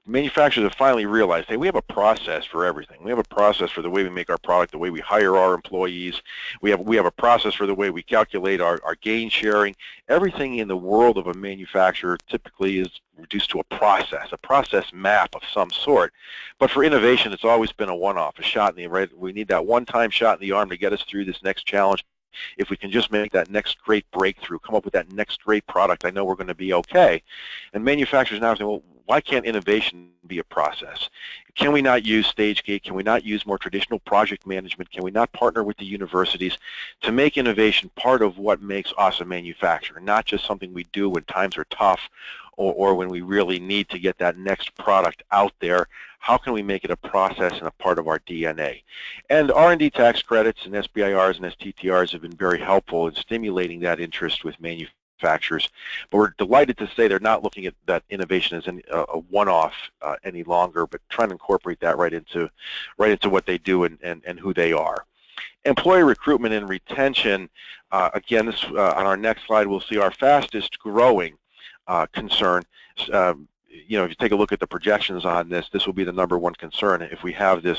Manufacturers have finally realized, hey, we have a process for everything. We have a process for the way we make our product, the way we hire our employees. We have a process for the way we calculate our gain sharing. Everything in the world of a manufacturer typically is reduced to a process map of some sort. But for innovation, it's always been a one-off, a shot in the right. We need that one-time shot in the arm to get us through this next challenge. If we can just make that next great breakthrough, come up with that next great product, I know we're going to be okay. And manufacturers now say, well, why can't innovation be a process? Can we not use stage gate? Can we not use more traditional project management? Can we not partner with the universities to make innovation part of what makes us a manufacturer, not just something we do when times are tough or when we really need to get that next product out there? How can we make it a process and a part of our DNA? And R&D tax credits and SBIRs and STTRs have been very helpful in stimulating that interest with manufacturers. But we're delighted to say they're not looking at that innovation as a one-off any longer, but trying to incorporate that right into what they do and who they are. Employee recruitment and retention, again, this, on our next slide, we'll see our fastest growing concern. If you take a look at the projections on this, this will be the #1 concern. If we have the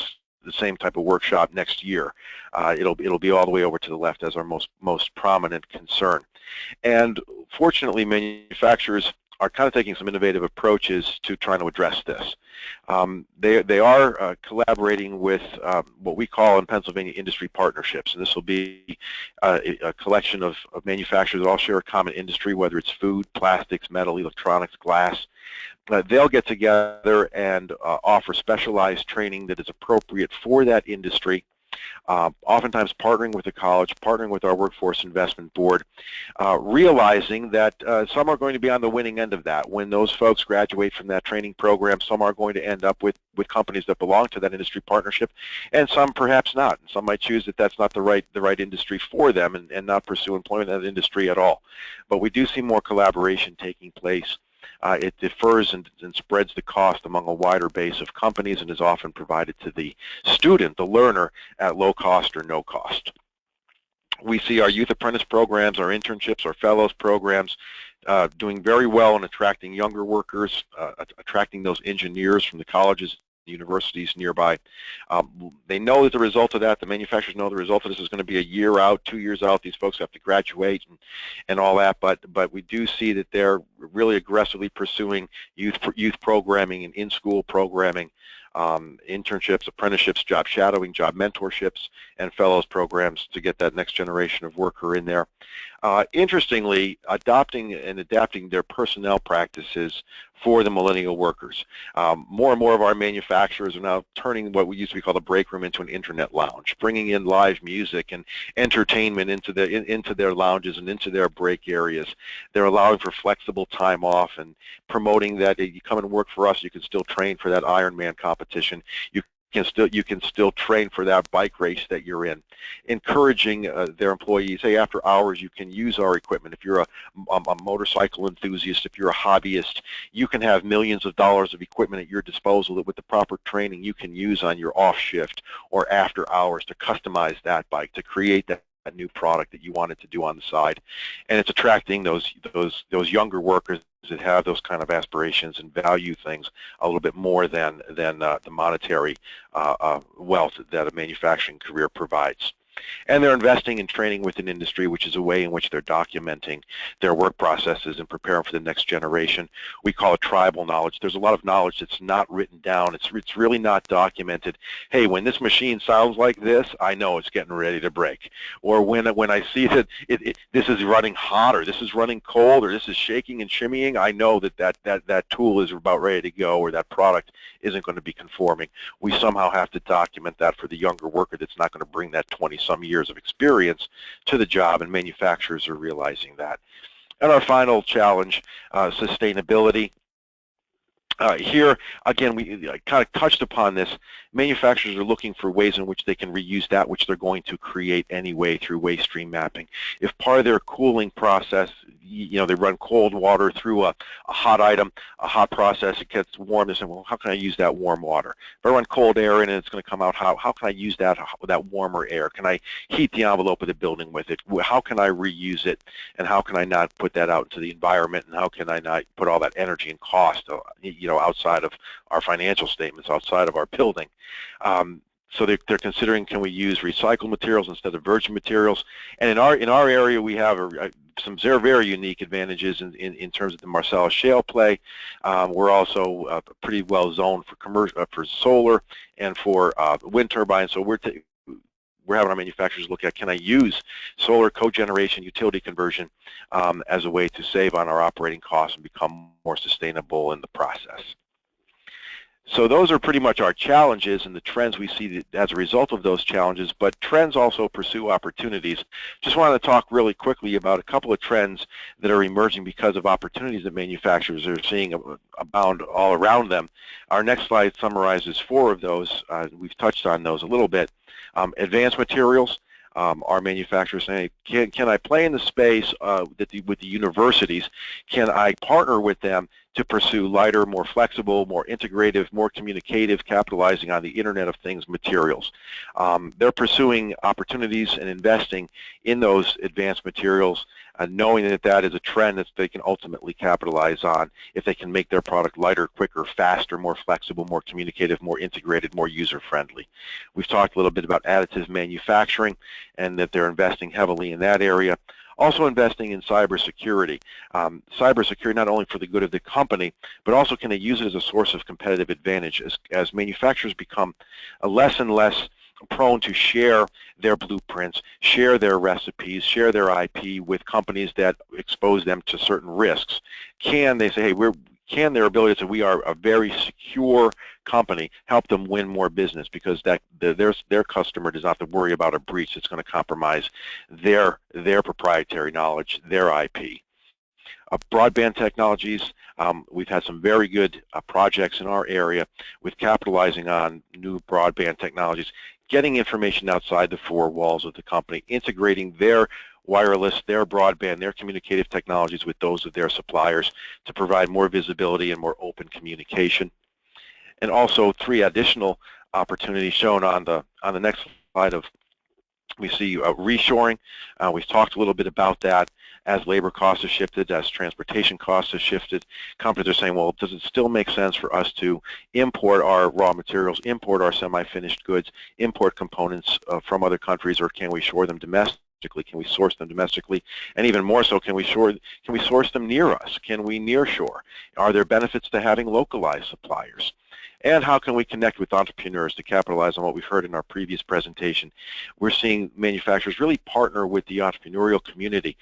same type of workshop next year, it'll be all the way over to the left as our most prominent concern. And fortunately, manufacturers are kind of taking some innovative approaches to trying to address this. They are collaborating with what we call in Pennsylvania industry partnerships, and this will be a collection of manufacturers that all share a common industry, whether it's food, plastics, metal, electronics, glass. They'll get together and offer specialized training that is appropriate for that industry, oftentimes partnering with the college, partnering with our Workforce Investment Board, realizing that some are going to be on the winning end of that. When those folks graduate from that training program, some are going to end up with companies that belong to that industry partnership, and some perhaps not. And some might choose that that's not the right industry for them and not pursue employment in that industry at all. But we do see more collaboration taking place. It differs and spreads the cost among a wider base of companies and is often provided to the student, the learner, at low cost or no cost. We see our youth apprentice programs, our internships, our fellows programs doing very well in attracting younger workers, attracting those engineers from the colleges, universities nearby. They know that the result of that, the manufacturers know the result of this is going to be a year out, 2 years out. These folks have to graduate and all that, but we do see that they're really aggressively pursuing youth programming and in-school programming, internships, apprenticeships, job shadowing, job mentorships, and fellows programs to get that next generation of worker in there. Interestingly, adopting and adapting their personnel practices for the millennial workers. More and more of our manufacturers are now turning what we used to call the break room into an internet lounge, bringing in live music and entertainment into their lounges and into their break areas. They're allowing for flexible time off and promoting that you come and work for us, you can still train for that Ironman competition. You you can still train for that bike race that you're in. Encouraging their employees, hey, after hours you can use our equipment. If you're a motorcycle enthusiast, if you're a hobbyist, you can have millions of dollars of equipment at your disposal that with the proper training you can use on your off shift or after hours to customize that bike, to create that new product that you wanted to do on the side. And it's attracting those younger workers that have those kind of aspirations and value things a little bit more than the monetary wealth that a manufacturing career provides. And they're investing in training within industry, which is a way in which they're documenting their work processes and preparing for the next generation. We call it tribal knowledge. There's a lot of knowledge that's not written down. It's really not documented. Hey, when this machine sounds like this, I know it's getting ready to break. Or when I see that this is running hot, or this is running cold, or this is shaking and shimmying, I know that tool is about ready to go, or that product isn't going to be conforming. We somehow have to document that for the younger worker that's not going to bring that 20-some years of experience to the job, and manufacturers are realizing that. And our final challenge, sustainability. Here, again, we kind of touched upon this. Manufacturers are looking for ways in which they can reuse that which they're going to create anyway through waste stream mapping. If part of their cooling process, they run cold water through a hot item, a hot process, it gets warm, they say, well, how can I use that warm water? If I run cold air in and it's going to come out hot, how can I use that warmer air? Can I heat the envelope of the building with it? How can I reuse it? And how can I not put that out into the environment? And how can I not put all that energy and cost, outside of our financial statements, outside of our building? So they're considering, can we use recycled materials instead of virgin materials? And in our area, we have some very, very unique advantages in terms of the Marcellus shale play. We're also pretty well zoned for solar and for wind turbines. So we're having our manufacturers look at, can I use solar cogeneration, utility conversion as a way to save on our operating costs and become more sustainable in the process? So those are pretty much our challenges and the trends we see as a result of those challenges, but trends also pursue opportunities. Just wanted to talk really quickly about a couple of trends that are emerging because of opportunities that manufacturers are seeing abound all around them. Our next slide summarizes 4 of those. We've touched on those a little bit. Advanced materials. Our manufacturers saying, can I play in the space with the universities? Can I partner with them to pursue lighter, more flexible, more integrative, more communicative, capitalizing on the Internet of Things materials? They're pursuing opportunities and investing in those advanced materials, knowing that is a trend that they can ultimately capitalize on if they can make their product lighter, quicker, faster, more flexible, more communicative, more integrated, more user-friendly. We've talked a little bit about additive manufacturing and that they're investing heavily in that area. Also investing in cybersecurity. Cybersecurity not only for the good of the company, but also can they use it as a source of competitive advantage as manufacturers become less and less prone to share their blueprints, share their recipes, share their IP with companies that expose them to certain risks. Can they say, hey, can their ability to say we are a very secure company help them win more business, because their customer does not have to worry about a breach that's going to compromise their proprietary knowledge, their IP. Broadband technologies, we've had some very good projects in our area with capitalizing on new broadband technologies, getting information outside the 4 walls of the company, integrating their wireless, their broadband, their communicative technologies with those of their suppliers to provide more visibility and more open communication. And also 3 additional opportunities shown on the next slide. We see reshoring. We've talked a little bit about that. As labor costs have shifted, as transportation costs have shifted, companies are saying, well, does it still make sense for us to import our raw materials, import our semi-finished goods, import components from other countries, or can we shore them domestically? Can we source them domestically? And even more so, can we source them near us? Can we nearshore? Are there benefits to having localized suppliers? And how can we connect with entrepreneurs to capitalize on what we've heard in our previous presentation? We're seeing manufacturers really partner with the entrepreneurial community,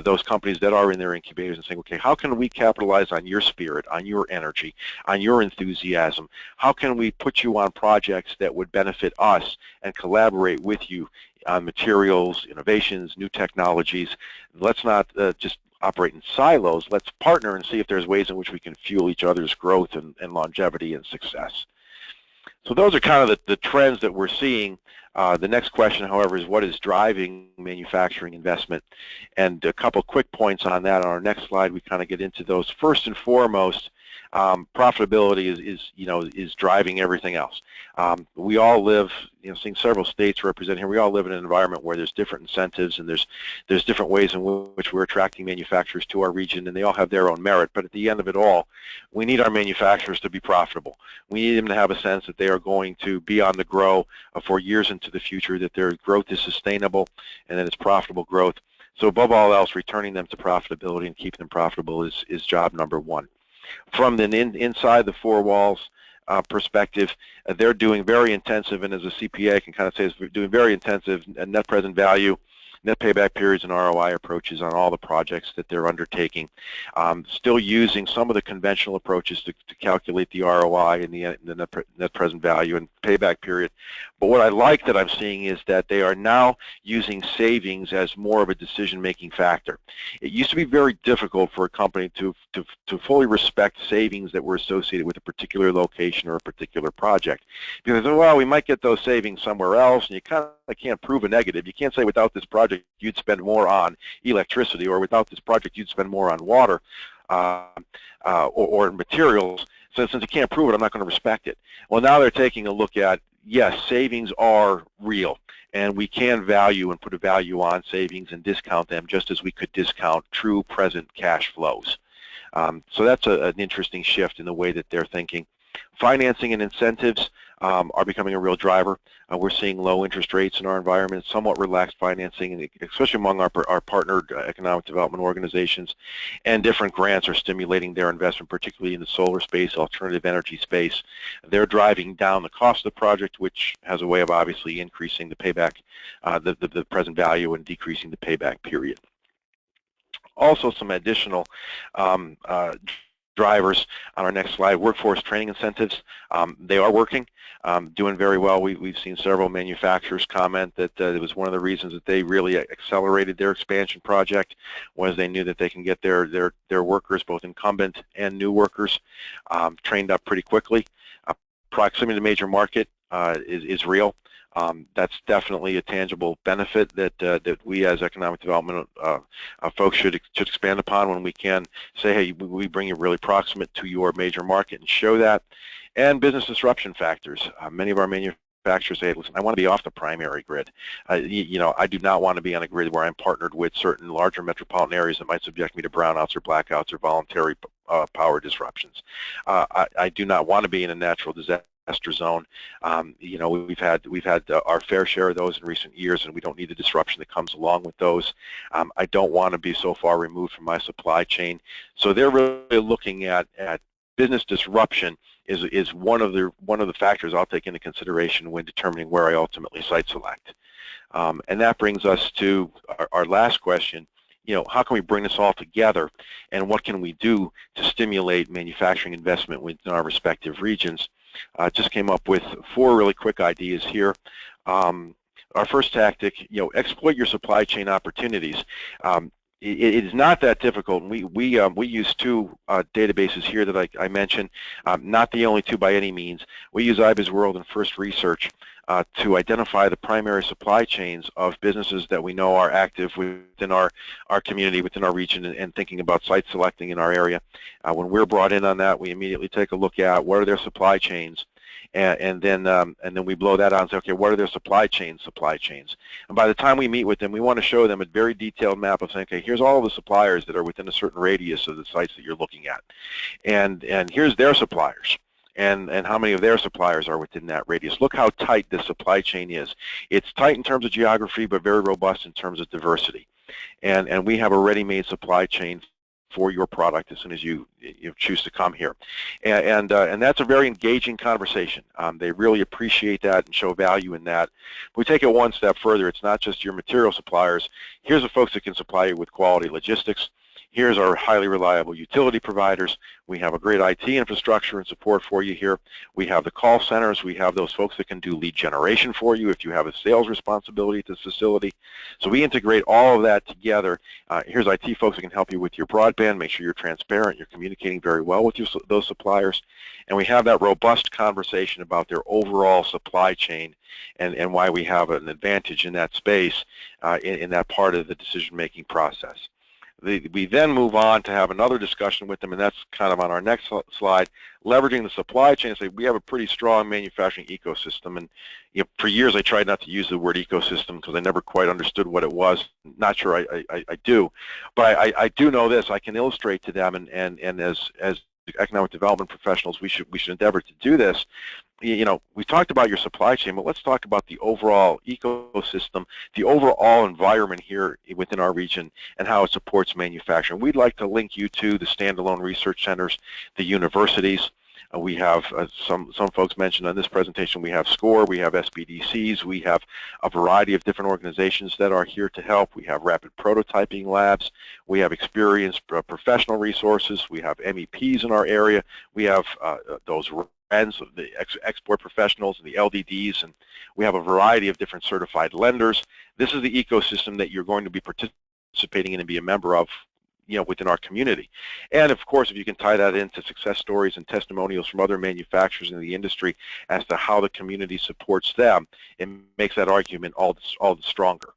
those companies that are in their incubators, and saying, okay, how can we capitalize on your spirit, on your energy, on your enthusiasm? How can we put you on projects that would benefit us and collaborate with you on materials, innovations, new technologies? Let's not just operate in silos. Let's partner and see if there's ways in which we can fuel each other's growth and longevity and success. So those are kind of the trends that we're seeing. The next question, however, is what is driving manufacturing investment? And a couple quick points on that. On our next slide, we kind of get into those. First and foremost, profitability is driving everything else. We all live, seeing several states represented here, we all live in an environment where there's different incentives and there's different ways in which we're attracting manufacturers to our region, and they all have their own merit. But at the end of it all, we need our manufacturers to be profitable. We need them to have a sense that they are going to be on the grow for years into the future, that their growth is sustainable and that it's profitable growth. So above all else, returning them to profitability and keeping them profitable is job number one. From the inside the four walls perspective, they're doing very intensive, and as a CPA I can kind of say, we're doing very intensive net present value, net payback periods, and ROI approaches on all the projects that they're undertaking. Still using some of the conventional approaches to calculate the ROI and the net present value and payback period. But what I like that I'm seeing is that they are now using savings as more of a decision-making factor. It used to be very difficult for a company to fully respect savings that were associated with a particular location or a particular project. Because, well, we might get those savings somewhere else, and you kind of can't prove a negative. You can't say without this project you'd spend more on electricity, or without this project you'd spend more on water or materials. So since you can't prove it, I'm not going to respect it. Well, now they're taking a look at, yes, savings are real, and we can value and put a value on savings and discount them just as we could discount true present cash flows. So that's an interesting shift in the way that they're thinking. Financing and incentives are becoming a real driver. We're seeing low interest rates in our environment, somewhat relaxed financing, and especially among our partnered economic development organizations, and different grants are stimulating their investment, particularly in the solar space, alternative energy space. They're driving down the cost of the project, which has a way of obviously increasing the payback, the present value, and decreasing the payback period. Also, some additional drivers on our next slide. Workforce training incentives, they are working, doing very well. We've seen several manufacturers comment that it was one of the reasons that they really accelerated their expansion project, was they knew that they can get their workers, both incumbent and new workers, trained up pretty quickly. Proximity to major market is real. That's definitely a tangible benefit that we as economic development folks should expand upon when we can say, hey, we bring you really proximate to your major market and show that. And business disruption factors. Many of our manufacturers say, listen, I want to be off the primary grid. I do not want to be on a grid where I'm partnered with certain larger metropolitan areas that might subject me to brownouts or blackouts or voluntary power disruptions. I do not want to be in a natural disaster zone. We've had our fair share of those in recent years, and we don't need the disruption that comes along with those. I don't want to be so far removed from my supply chain. So they're really looking at business disruption is one of the factors I'll take into consideration when determining where I ultimately site select. And that brings us to our last question. How can we bring this all together, and what can we do to stimulate manufacturing investment within our respective regions? Just came up with 4 really quick ideas here. Our first tactic, exploit your supply chain opportunities. It is not that difficult. We use 2 databases here that I mentioned, not the only 2 by any means. We use IBISWorld and First Research to identify the primary supply chains of businesses that we know are active within our community, within our region, and thinking about site selecting in our area. When we're brought in on that, we immediately take a look at what are their supply chains, and then we blow that out and say, okay, what are their supply chains? And by the time we meet with them, we want to show them a very detailed map of saying, okay, here's all the suppliers that are within a certain radius of the sites that you're looking at, and here's their suppliers. And how many of their suppliers are within that radius. Look how tight this supply chain is. It's tight in terms of geography, but very robust in terms of diversity. And we have a ready-made supply chain for your product as soon as you choose to come here. And that's a very engaging conversation. They really appreciate that and show value in that. We take it one step further. It's not just your material suppliers. Here's the folks that can supply you with quality logistics. Here's our highly reliable utility providers. We have a great IT infrastructure and support for you here. We have the call centers. We have those folks that can do lead generation for you if you have a sales responsibility at this facility. So we integrate all of that together. Here's IT folks that can help you with your broadband, make sure you're transparent, you're communicating very well with those suppliers. And we have that robust conversation about their overall supply chain and why we have an advantage in that space, in that part of the decision-making process. We then move on to have another discussion with them, and that's kind of on our next slide, leveraging the supply chain. So we have a pretty strong manufacturing ecosystem, and for years I tried not to use the word ecosystem because I never quite understood what it was. Not sure I do, but I do know this. I can illustrate to them, and as economic development professionals, we should endeavor to do this. We talked about your supply chain, but let's talk about the overall ecosystem, the overall environment here within our region, and how it supports manufacturing. We'd like to link you to the standalone research centers, the universities. We have some folks mentioned on this presentation. We have SCORE, we have SBDCs, we have a variety of different organizations that are here to help. We have rapid prototyping labs, we have experienced professional resources, we have MEPs in our area, we have those the export professionals and the LDDs, and we have a variety of different certified lenders. This is the ecosystem that you're going to be participating in and be a member of, within our community. And of course, if you can tie that into success stories and testimonials from other manufacturers in the industry as to how the community supports them, it makes that argument all the stronger.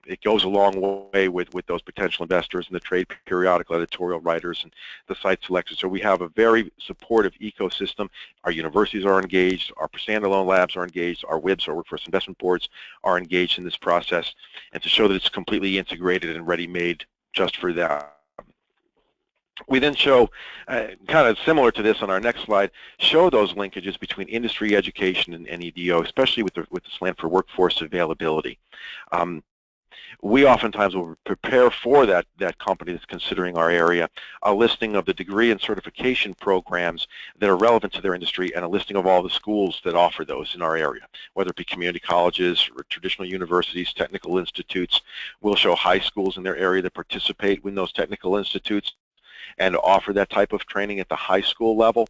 It goes a long way with those potential investors and the trade periodical editorial writers and the site selectors. So we have a very supportive ecosystem. Our universities are engaged, our standalone labs are engaged, our WIBs, our workforce investment boards, are engaged in this process, and to show that it's completely integrated and ready-made just for that. We then show, kind of similar to this on our next slide, show those linkages between industry, education, and NEDO, especially with the slant for workforce availability. We oftentimes will prepare for that company that's considering our area a listing of the degree and certification programs that are relevant to their industry, and a listing of all the schools that offer those in our area, whether it be community colleges or traditional universities, technical institutes. We'll show high schools in their area that participate in those technical institutes and offer that type of training at the high school level.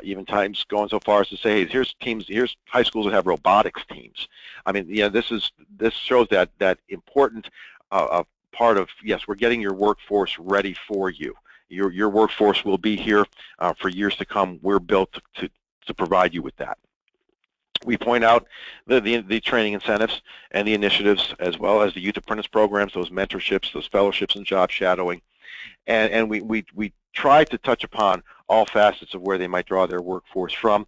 Even times going so far as to say, hey, here's high schools that have robotics teams. I mean, this shows that important part of, yes, we're getting your workforce ready for you. Your workforce will be here for years to come. We're built to provide you with that. We point out the training incentives and the initiatives, as well as the youth apprentice programs, those mentorships, those fellowships, and job shadowing. And we try to touch upon all facets of where they might draw their workforce from,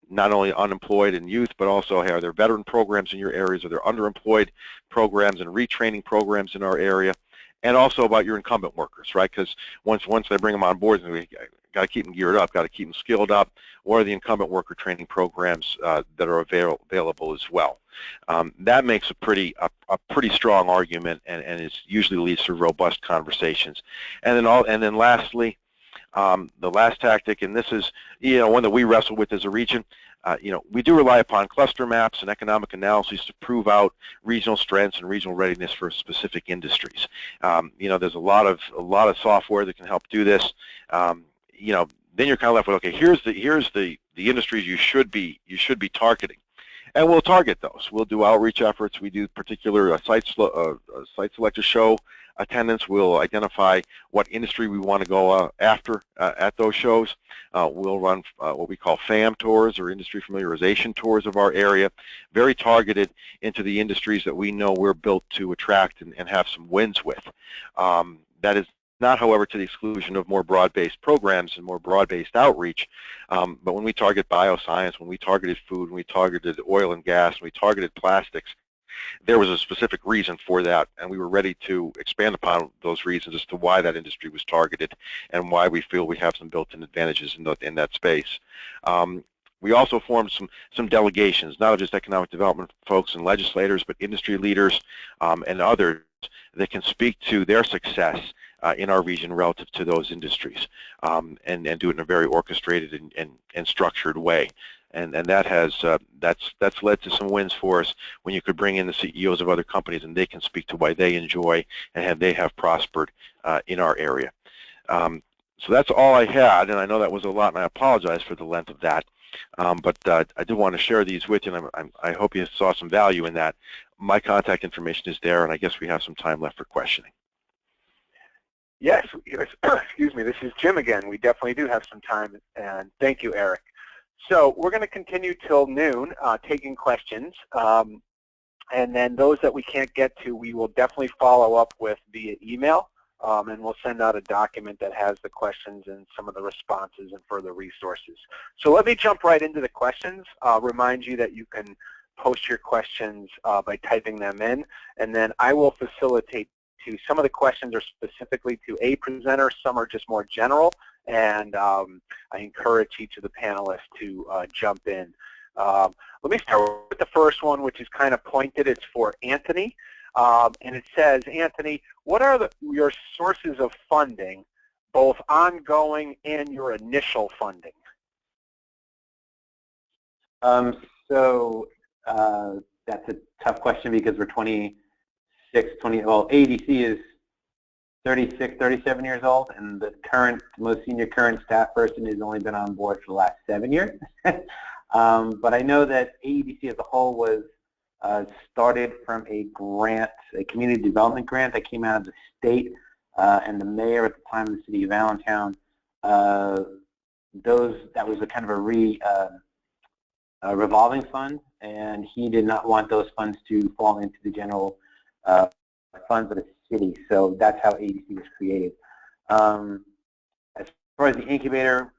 not only unemployed and youth, but also are there veteran programs in your areas, are there underemployed programs and retraining programs in our area, and also about your incumbent workers, right? Because once they bring them on board, we got to keep them geared up, got to keep them skilled up. What are the incumbent worker training programs that are available as well? That makes a pretty strong argument, and it usually leads to robust conversations. And then lastly, the last tactic, and this is one that we wrestle with as a region. We do rely upon cluster maps and economic analyses to prove out regional strengths and regional readiness for specific industries. There's a lot of software that can help do this. Then you're kind of left with, okay, here's the industries you should be targeting, and we'll target those. We'll do outreach efforts. We do particular site selector show attendance. We'll identify what industry we want to go after at those shows. We'll run what we call FAM tours, or industry familiarization tours of our area, very targeted into the industries that we know we're built to attract and have some wins with. That is not, however, to the exclusion of more broad-based programs and more broad-based outreach. But when we target bioscience, when we targeted food, when we targeted oil and gas, when we targeted plastics, there was a specific reason for that, and we were ready to expand upon those reasons as to why that industry was targeted and why we feel we have some built-in advantages in that space. We also formed some delegations, not just economic development folks and legislators, but industry leaders and others that can speak to their success in our region relative to those industries, and do it in a very orchestrated and structured way. and that has that's led to some wins for us when you could bring in the CEOs of other companies and they can speak to why they enjoy and they have prospered in our area. So that's all I had, and I know that was a lot, and I apologize for the length of that. But I did want to share these with you, and I hope you saw some value in that. My contact information is there, and I guess we have some time left for questioning. Yes, excuse me, this is Jim again. We definitely do have some time, and thank you, Eric. So we're going to continue till noon taking questions, and then those that we can't get to, we will definitely follow up with via email, and we'll send out a document that has the questions and some of the responses and further resources. So let me jump right into the questions. Remind you that you can post your questions by typing them in, and then I will facilitate to some of the questions are specifically to a presenter, some are just more general, and I encourage each of the panelists to jump in. Let me start with the first one, which is kind of pointed. It's for Anthony, and it says, Anthony, what are your sources of funding, both ongoing and your initial funding? So that's a tough question because we're 20, well, ADC is 36, 37 years old, and the most senior current staff person has only been on board for the last 7 years. But I know that AEDC as a whole was started from a grant, a community development grant that came out of the state, and the mayor at the time of the city of Allentown, that was a kind of a revolving fund, and he did not want those funds to fall into the general funds of the city, so that's how ADC was created. As far as the incubator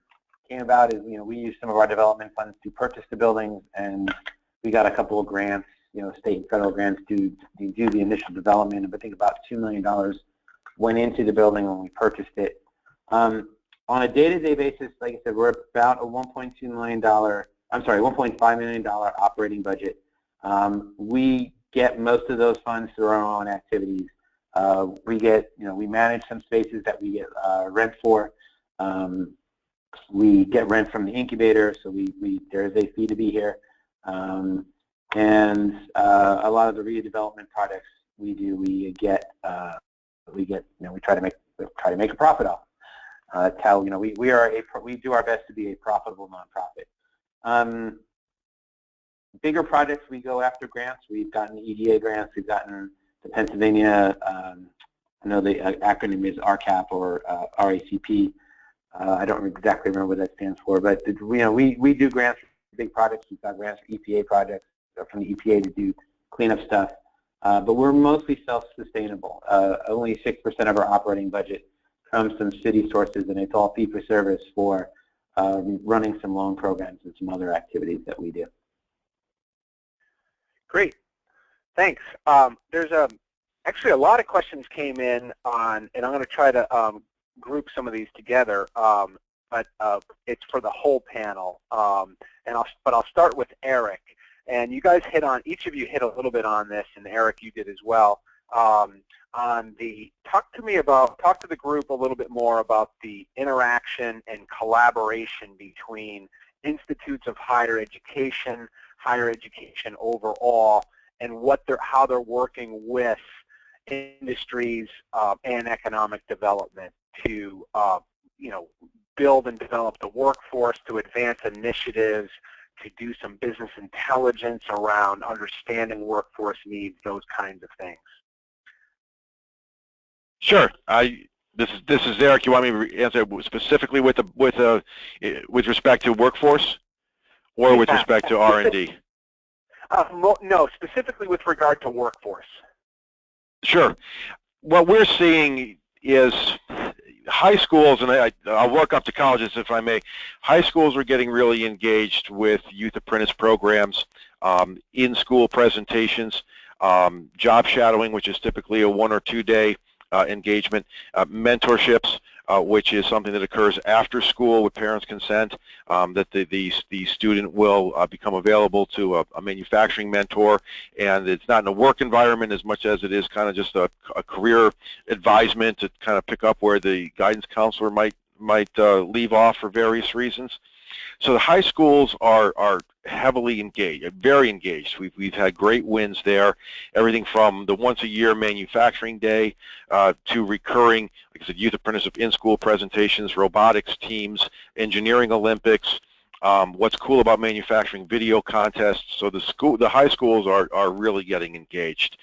came about, is we used some of our development funds to purchase the buildings, and we got a couple of grants, state and federal grants to do the initial development. I think about $2 million went into the building when we purchased it. On a day-to-day basis, like I said, we're about a $1.5 million operating budget. We get most of those funds through our own activities. We manage some spaces that we get rent for. We get rent from the incubator, so there is a fee to be here. And a lot of the redevelopment projects we do, we try to make a profit off. That's how we do our best to be a profitable nonprofit. Bigger projects, we go after grants. We've gotten EDA grants. We've gotten the Pennsylvania, I know the acronym is RCAP or RACP. I don't exactly remember what that stands for, but we do grants for big projects. We've got grants for EPA projects, from the EPA to do cleanup stuff. But we're mostly self-sustainable. Only 6% of our operating budget comes from city sources, and it's all fee-for-service for running some loan programs and some other activities that we do. Great, thanks. There's actually a lot of questions came in on, and I'm going to try to group some of these together, but it's for the whole panel. But I'll start with Eric. And you guys each of you hit a little bit on this, and Eric, you did as well. Talk to the group a little bit more about the interaction and collaboration between institutes of higher education overall, and how they're working with industries and economic development to build and develop the workforce, to advance initiatives, to do some business intelligence around understanding workforce needs, those kinds of things. Sure. This is Eric. You want me to answer specifically with respect to workforce, or with respect to R&D? No, specifically with regard to workforce. Sure. What we're seeing is high schools, and I'll work up to colleges if I may. High schools are getting really engaged with youth apprentice programs, in-school presentations, job shadowing, which is typically a 1 or 2 day engagement, mentorships, which is something that occurs after school with parents' consent, that the student will become available to a manufacturing mentor, and it's not in a work environment as much as it is kind of just a career advisement to kind of pick up where the guidance counselor might leave off for various reasons. So the high schools are heavily engaged, very engaged. We've had great wins there, everything from the once-a-year manufacturing day to recurring, like I said, youth apprenticeship in-school presentations, robotics teams, engineering Olympics. What's cool about manufacturing video contests, so the high schools are really getting engaged.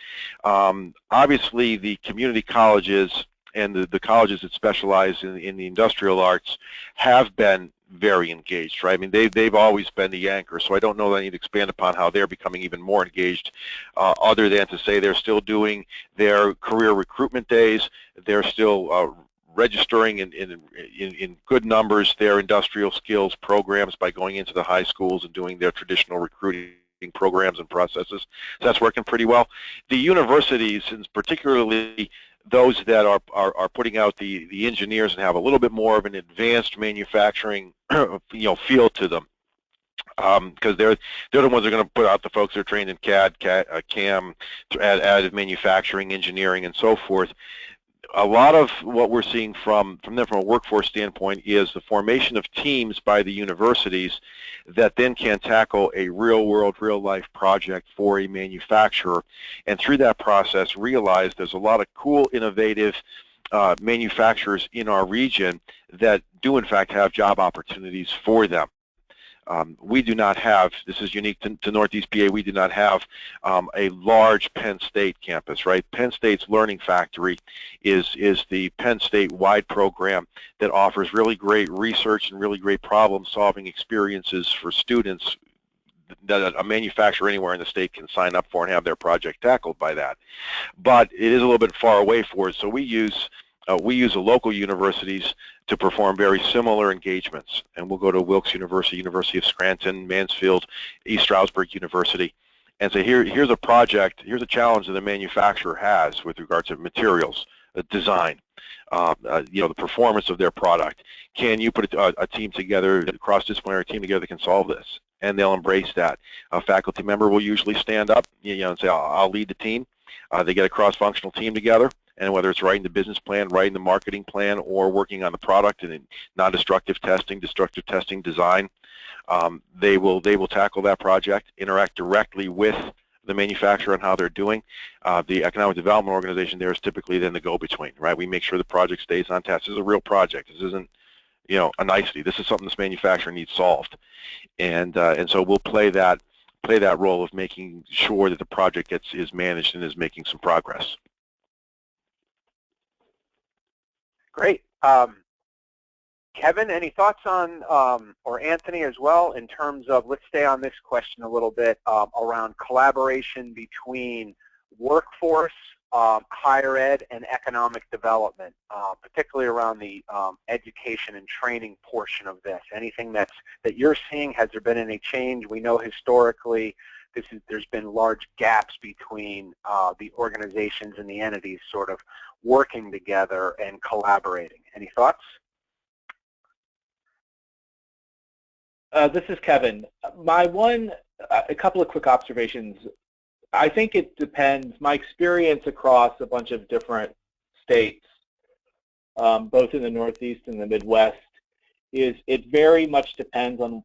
Obviously, the community colleges and the colleges that specialize in the industrial arts have been very engaged, right? I mean, they've always been the anchor, so I don't know that I need to expand upon how they're becoming even more engaged, other than to say they're still doing their career recruitment days. They're still registering in good numbers their industrial skills programs by going into the high schools and doing their traditional recruiting programs and processes. So that's working pretty well. The universities, and particularly those that are putting out the engineers and have a little bit more of an advanced manufacturing feel to them, because they're the ones that are going to put out the folks that are trained in CAD, CAM, additive manufacturing, engineering, and so forth. A lot of what we're seeing from them from a workforce standpoint is the formation of teams by the universities that then can tackle a real-world, real-life project for a manufacturer, and through that process realize there's a lot of cool, innovative manufacturers in our region that do in fact have job opportunities for them. We do not have, this is unique to Northeast PA, we do not have a large Penn State campus, right? Penn State's Learning Factory is the Penn State-wide program that offers really great research and really great problem-solving experiences for students that a manufacturer anywhere in the state can sign up for and have their project tackled by that. But it is a little bit far away for us, so we use the local universities to perform very similar engagements, and we'll go to Wilkes University, University of Scranton, Mansfield, East Stroudsburg University, and say, here's a project, here's a challenge that the manufacturer has with regards to materials, design, the performance of their product. Can you put a team together, a cross-disciplinary team together that can solve this? And they'll embrace that. A faculty member will usually stand up, and say, I'll lead the team. They get a cross-functional team together, and whether it's writing the business plan, writing the marketing plan, or working on the product and non-destructive testing, destructive testing, design, they will tackle that project, interact directly with the manufacturer on how they're doing. The economic development organization there is typically then the go-between, right? We make sure the project stays on task. This is a real project. This isn't, a nicety. This is something this manufacturer needs solved, and so we'll play that role of making sure that the project is managed and is making some progress. Great. Kevin, any thoughts on, or Anthony as well, in terms of, let's stay on this question a little bit, around collaboration between workforce, higher ed, and economic development, particularly around the education and training portion of this. Anything that you're seeing? Has there been any change? We know historically there's been large gaps between the organizations and the entities sort of working together and collaborating. Any thoughts? This is Kevin. A couple of quick observations. I think it depends. My experience across a bunch of different states, both in the Northeast and the Midwest, is it very much depends on,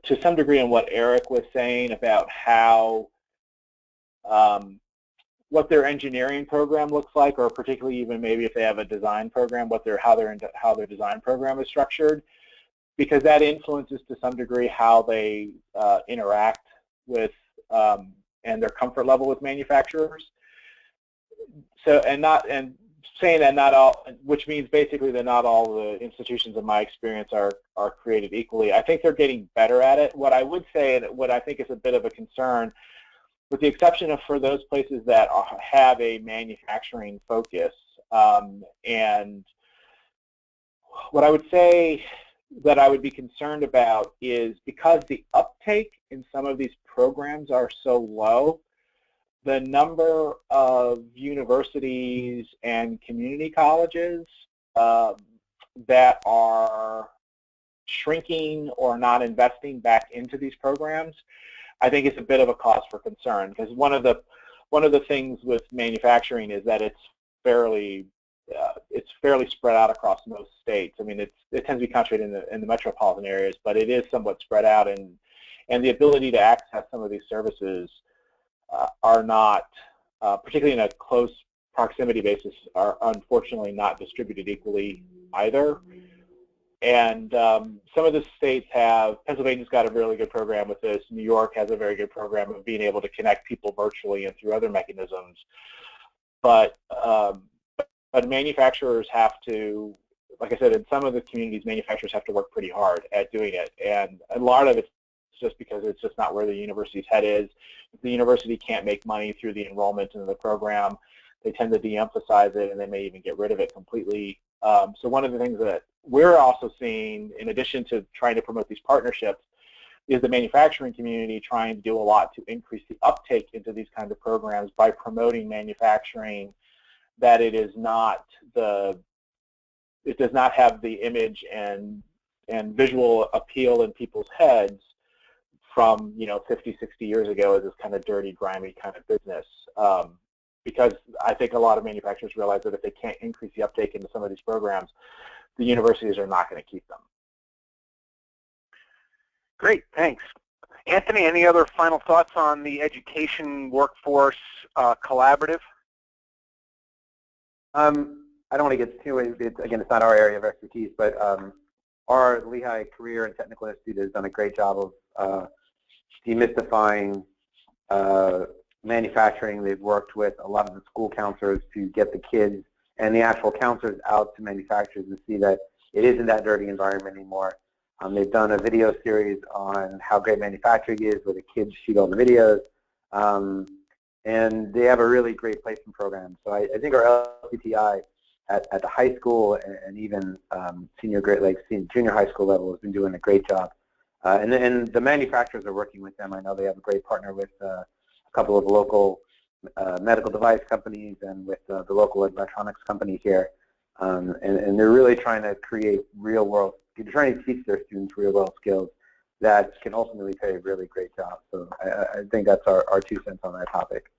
to some degree, on what Eric was saying about how what their engineering program looks like, or particularly even maybe if they have a design program, how their design program is structured, because that influences to some degree how they interact with and their comfort level with manufacturers. So, and saying that not all, which means basically that not all the institutions in my experience are created equally. I think they're getting better at it. What I would say, and what I think is a bit of a concern, with the exception of for those places that have a manufacturing focus, and what I would say that I would be concerned about is because the uptake in some of these programs are so low, the number of universities and community colleges that are shrinking or not investing back into these programs, I think it's a bit of a cause for concern, because one of the things with manufacturing is that it's fairly it's fairly spread out across most states. I mean, it tends to be concentrated in the metropolitan areas, but it is somewhat spread out, and the ability to access some of these services are not, particularly in a close proximity basis, are unfortunately not distributed equally either. And some of the states have, Pennsylvania's got a really good program with this. New York has a very good program of being able to connect people virtually and through other mechanisms. But manufacturers have to, like I said, in some of the communities, manufacturers have to work pretty hard at doing it. And a lot of it's just because it's just not where the university's head is. If the university can't make money through the enrollment into the program, they tend to de-emphasize it, and they may even get rid of it completely. So one of the things that we're also seeing, in addition to trying to promote these partnerships, is the manufacturing community trying to do a lot to increase the uptake into these kinds of programs by promoting manufacturing, that it does not have the image and visual appeal in people's heads from 50, 60 years ago as this kind of dirty, grimy kind of business. Because I think a lot of manufacturers realize that if they can't increase the uptake into some of these programs, the universities are not going to keep them. Great, thanks. Anthony, any other final thoughts on the education workforce collaborative? I don't want to get too, again, it's not our area of expertise, but our Lehigh Career and Technical Institute has done a great job of demystifying manufacturing. They've worked with a lot of the school counselors to get the kids and the actual counselors out to manufacturers and see that it isn't that dirty environment anymore. They've done a video series on how great manufacturing is, where the kids shoot all the videos, and they have a really great placement program. So I think our LCTI at the high school and even junior high school level has been doing a great job. And the manufacturers are working with them. I know they have a great partner with a couple of local medical device companies and with the local electronics company here. And they're really trying to create real-world, they're trying to teach their students real-world skills that can ultimately pay a really great job. So I think that's our 2 cents on that topic.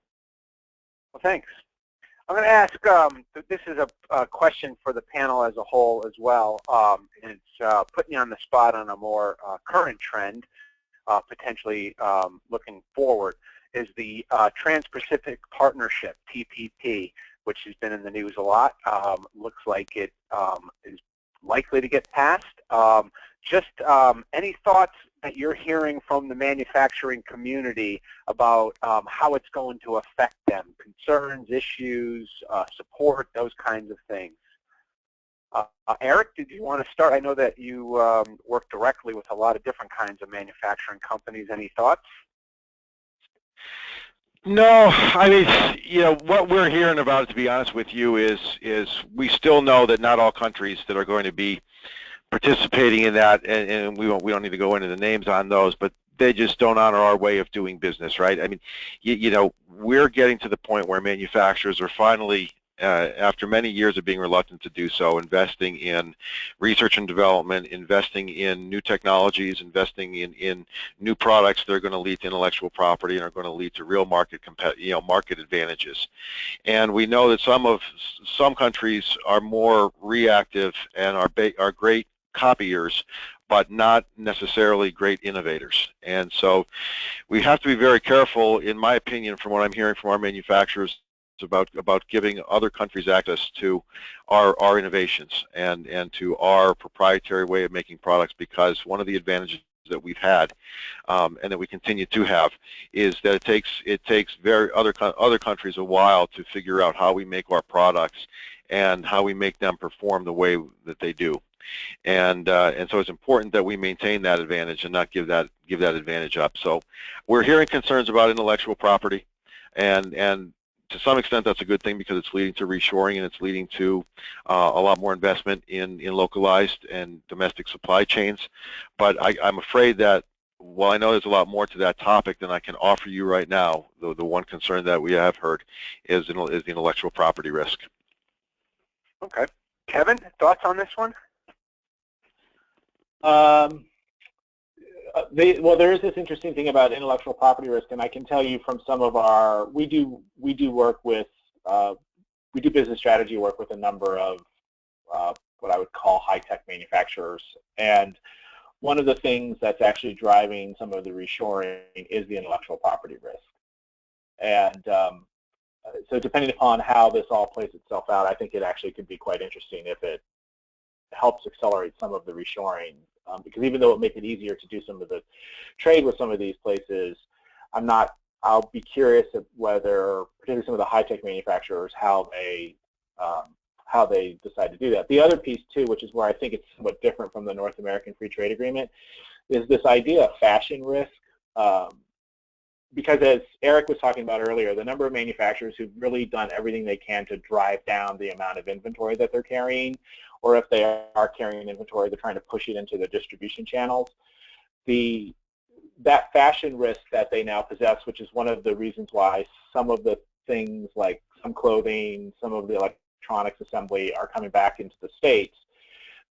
Well, thanks. I'm going to ask, this is a question for the panel as a whole as well, and it's putting you on the spot on a more current trend, potentially looking forward, is the Trans-Pacific Partnership, TPP, which has been in the news a lot. Looks like it is likely to get passed. Just any thoughts that you're hearing from the manufacturing community about how it's going to affect them? Concerns, issues, support, those kinds of things. Eric, did you want to start? I know that you work directly with a lot of different kinds of manufacturing companies. Any thoughts? No, I mean, what we're hearing about, to be honest with you, is we still know that not all countries that are going to be participating in that, and we don't need to go into the names on those, but they just don't honor our way of doing business, right? I mean, we're getting to the point where manufacturers are finally, after many years of being reluctant to do so, investing in research and development, investing in new technologies, investing in new products that are going to lead to intellectual property and are going to lead to real market advantages. And we know that some countries are more reactive and are great copiers, but not necessarily great innovators. And so we have to be very careful, in my opinion, from what I'm hearing from our manufacturers, about giving other countries access to our innovations and to our proprietary way of making products, because one of the advantages that we've had and that we continue to have is that it takes other countries a while to figure out how we make our products and how we make them perform the way that they do. And so it's important that we maintain that advantage and not give that advantage up. So we're hearing concerns about intellectual property, and to some extent that's a good thing, because it's leading to reshoring and it's leading to a lot more investment in localized and domestic supply chains. But I'm afraid that while I know there's a lot more to that topic than I can offer you right now, the one concern that we have heard is the intellectual property risk. Okay. Kevin, thoughts on this one? Well, there is this interesting thing about intellectual property risk, and I can tell you from some of our, we do work with we do business strategy work with a number of what I would call high-tech manufacturers, and one of the things that's actually driving some of the reshoring is the intellectual property risk. And so depending upon how this all plays itself out, I think it actually could be quite interesting if it helps accelerate some of the reshoring, because even though it makes it easier to do some of the trade with some of these places, I'll be curious of whether, particularly some of the high-tech manufacturers, how they decide to do that. The other piece too, which is where I think it's somewhat different from the North American Free Trade Agreement, is this idea of fashion risk. Because as Eric was talking about earlier, the number of manufacturers who've really done everything they can to drive down the amount of inventory that they're carrying, or if they are carrying inventory, they're trying to push it into the distribution channels. That fashion risk that they now possess, which is one of the reasons why some of the things like some clothing, some of the electronics assembly are coming back into the States,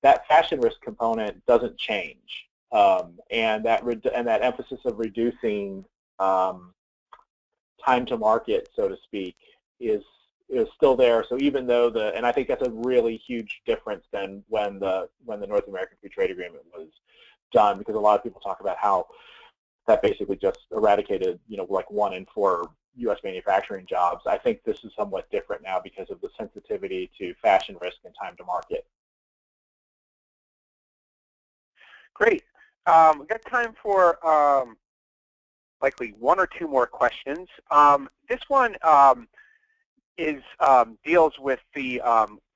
that fashion risk component doesn't change. And that emphasis of reducing time to market, so to speak, is still there. So even though and I think that's a really huge difference than when the North American Free Trade Agreement was done, because a lot of people talk about how that basically just eradicated, like 1 in 4 U.S. manufacturing jobs. I think this is somewhat different now because of the sensitivity to fashion risk and time to market. Great. We've got time for likely 1 or 2 more questions. This one deals with the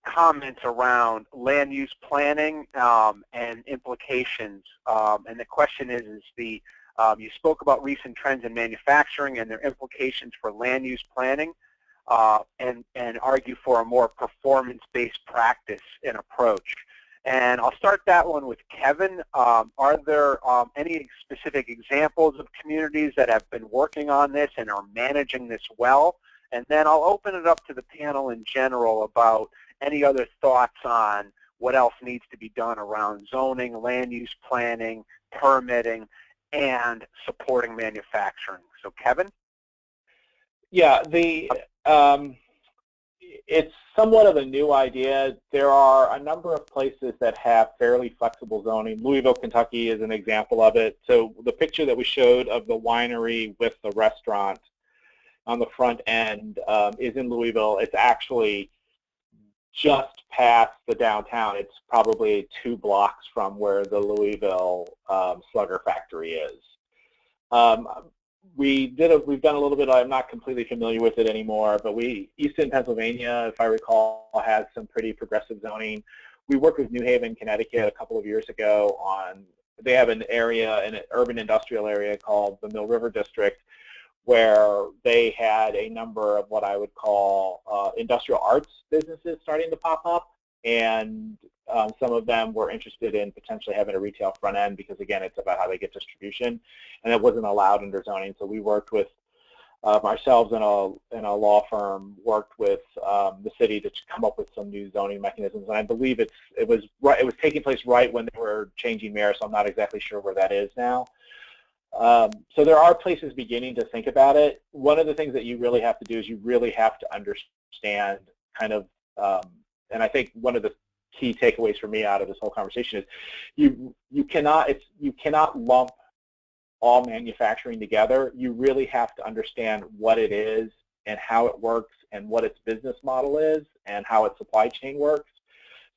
comments around land use planning and implications. And the question is you spoke about recent trends in manufacturing and their implications for land use planning, and argue for a more performance-based practice and approach. And I'll start that one with Kevin. Are there any specific examples of communities that have been working on this and are managing this well? And then I'll open it up to the panel in general about any other thoughts on what else needs to be done around zoning, land use planning, permitting, and supporting manufacturing. So Kevin? Yeah, it's somewhat of a new idea. There are a number of places that have fairly flexible zoning. Louisville, Kentucky is an example of it. So the picture that we showed of the winery with the restaurant on the front end is in Louisville. It's actually just past the downtown. It's probably 2 blocks from where the Louisville Slugger factory is. We've done a little bit, I'm not completely familiar with it anymore, but Easton, Pennsylvania, if I recall, has some pretty progressive zoning. We worked with New Haven, Connecticut a couple of years ago they have an urban industrial area called the Mill River District, where they had a number of what I would call industrial arts businesses starting to pop up, and some of them were interested in potentially having a retail front end because, again, it's about how they get distribution, and it wasn't allowed under zoning. So we worked with ourselves and a law firm worked with the city to come up with some new zoning mechanisms, and I believe it was taking place right when they were changing mayors, so I'm not exactly sure where that is now. So there are places beginning to think about it. One of the things that you really have to do is you really have to understand kind of, and I think one of the key takeaways for me out of this whole conversation is you cannot lump all manufacturing together. You really have to understand what it is and how it works and what its business model is and how its supply chain works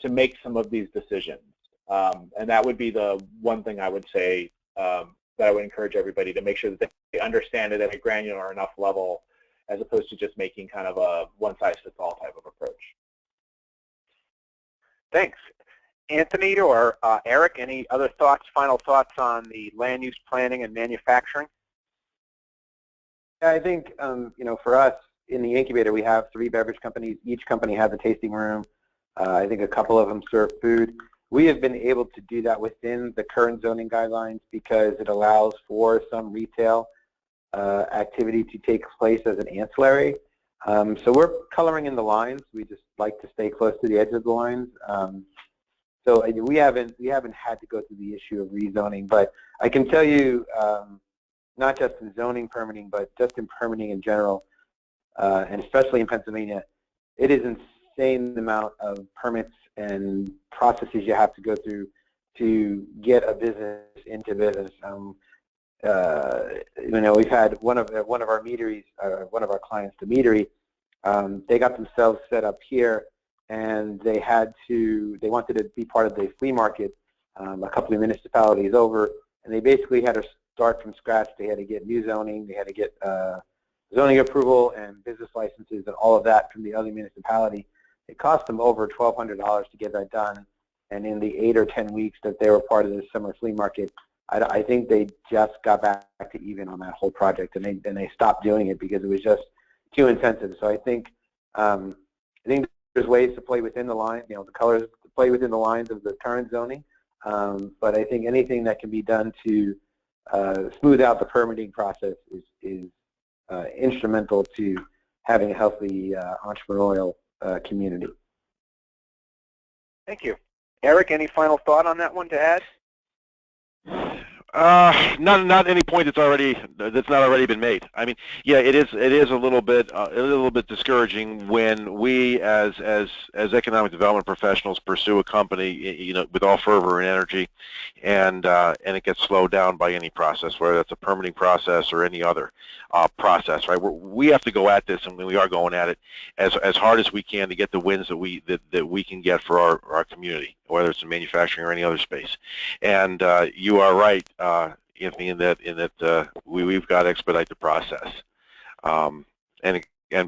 to make some of these decisions. And that would be the one thing I would say that I would encourage everybody to make sure that they understand it at a granular enough level as opposed to just making kind of a one-size-fits-all type of approach. Thanks. Anthony or Eric, any other thoughts, final thoughts on the land use planning and manufacturing? I think, for us in the incubator, we have 3 beverage companies. Each company has a tasting room. I think a couple of them serve food. We have been able to do that within the current zoning guidelines because it allows for some retail activity to take place as an ancillary. So we're coloring in the lines. We just like to stay close to the edge of the lines. So we haven't had to go through the issue of rezoning, but I can tell you, not just in zoning permitting, but just in permitting in general, and especially in Pennsylvania, it is insane the amount of permits and processes you have to go through to get a business into business. We've had one of our meaderies, one of our clients, the meadery, they got themselves set up here, and they wanted to be part of the flea market a couple of municipalities over, and they basically had to start from scratch. They had to get new zoning, they had to get zoning approval and business licenses and all of that from the other municipality. It cost them over $1,200 to get that done, and in the 8 or 10 weeks that they were part of the summer flea market, I think they just got back to even on that whole project, and they stopped doing it because it was just too intensive. So I think there's ways to play within the line, the colors to play within the lines of the current zoning, but I think anything that can be done to smooth out the permitting process is instrumental to having a healthy entrepreneurial community. Thank you. Eric, any final thought on that one to add? Not any point that's not already been made. I mean, yeah, it is a little bit discouraging when we as economic development professionals pursue a company, with all fervor and energy, and it gets slowed down by any process, whether that's a permitting process or any other process, right? We have to go at this, and we are going at it as hard as we can to get the wins that we can get for our community, whether it's in manufacturing or any other space. And you are right, Anthony, in that we've got to expedite the process, and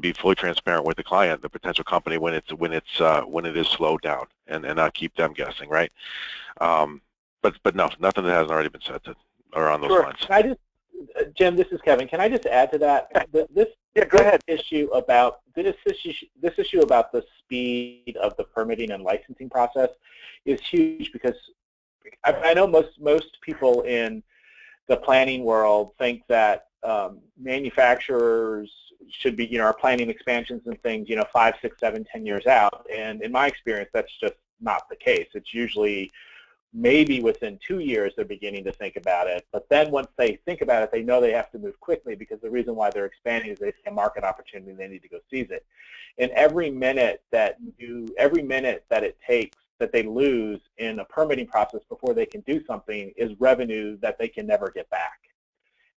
be fully transparent with the client, the potential company, when it is slowed down, and not keep them guessing, right? But no, nothing that hasn't already been said around those lines. Jim, this is Kevin. Can I just add to that? Go ahead. This issue about the speed of the permitting and licensing process is huge, because I know most people in the planning world think that manufacturers should be, are planning expansions and things, 5, 6, 7, 10 years out. And in my experience, that's just not the case. It's usually maybe within 2 years they're beginning to think about it. But then once they think about it, they know they have to move quickly, because the reason why they're expanding is they see a market opportunity and they need to go seize it. And every minute that it takes that they lose in a permitting process before they can do something is revenue that they can never get back.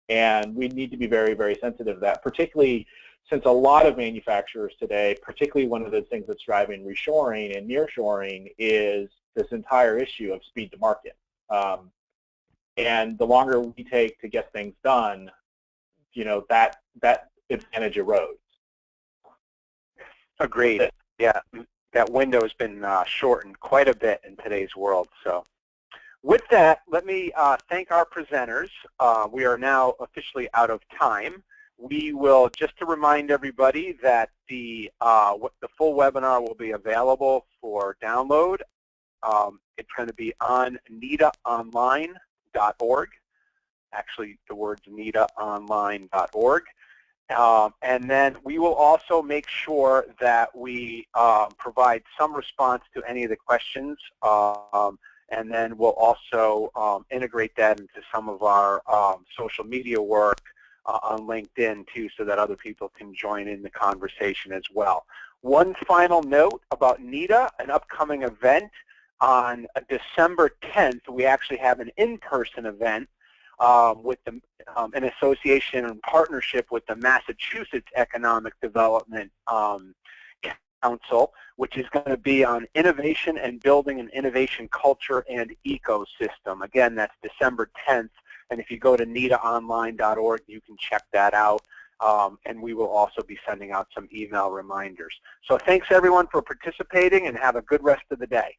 And we need to be very, very sensitive to that, particularly since a lot of manufacturers today, particularly one of the things that's driving reshoring and nearshoring, is this entire issue of speed to market. And the longer we take to get things done, that advantage erodes. Agreed. Yeah, that window has been shortened quite a bit in today's world. So with that, let me thank our presenters. We are now officially out of time. We will, just to remind everybody that the full webinar will be available for download. It's going to be on NEDAonline.org. Actually, the words NEDAonline.org. And then we will also make sure that we provide some response to any of the questions, and then we'll also integrate that into some of our social media work on LinkedIn too, so that other people can join in the conversation as well. One final note about NEDA, an upcoming event on December 10th. We actually have an in-person event with an association and partnership with the Massachusetts Economic Development Council, which is going to be on innovation and building an innovation culture and ecosystem. Again, that's December 10th, and if you go to NEDAonline.org, you can check that out, and we will also be sending out some email reminders. So thanks everyone for participating, and have a good rest of the day.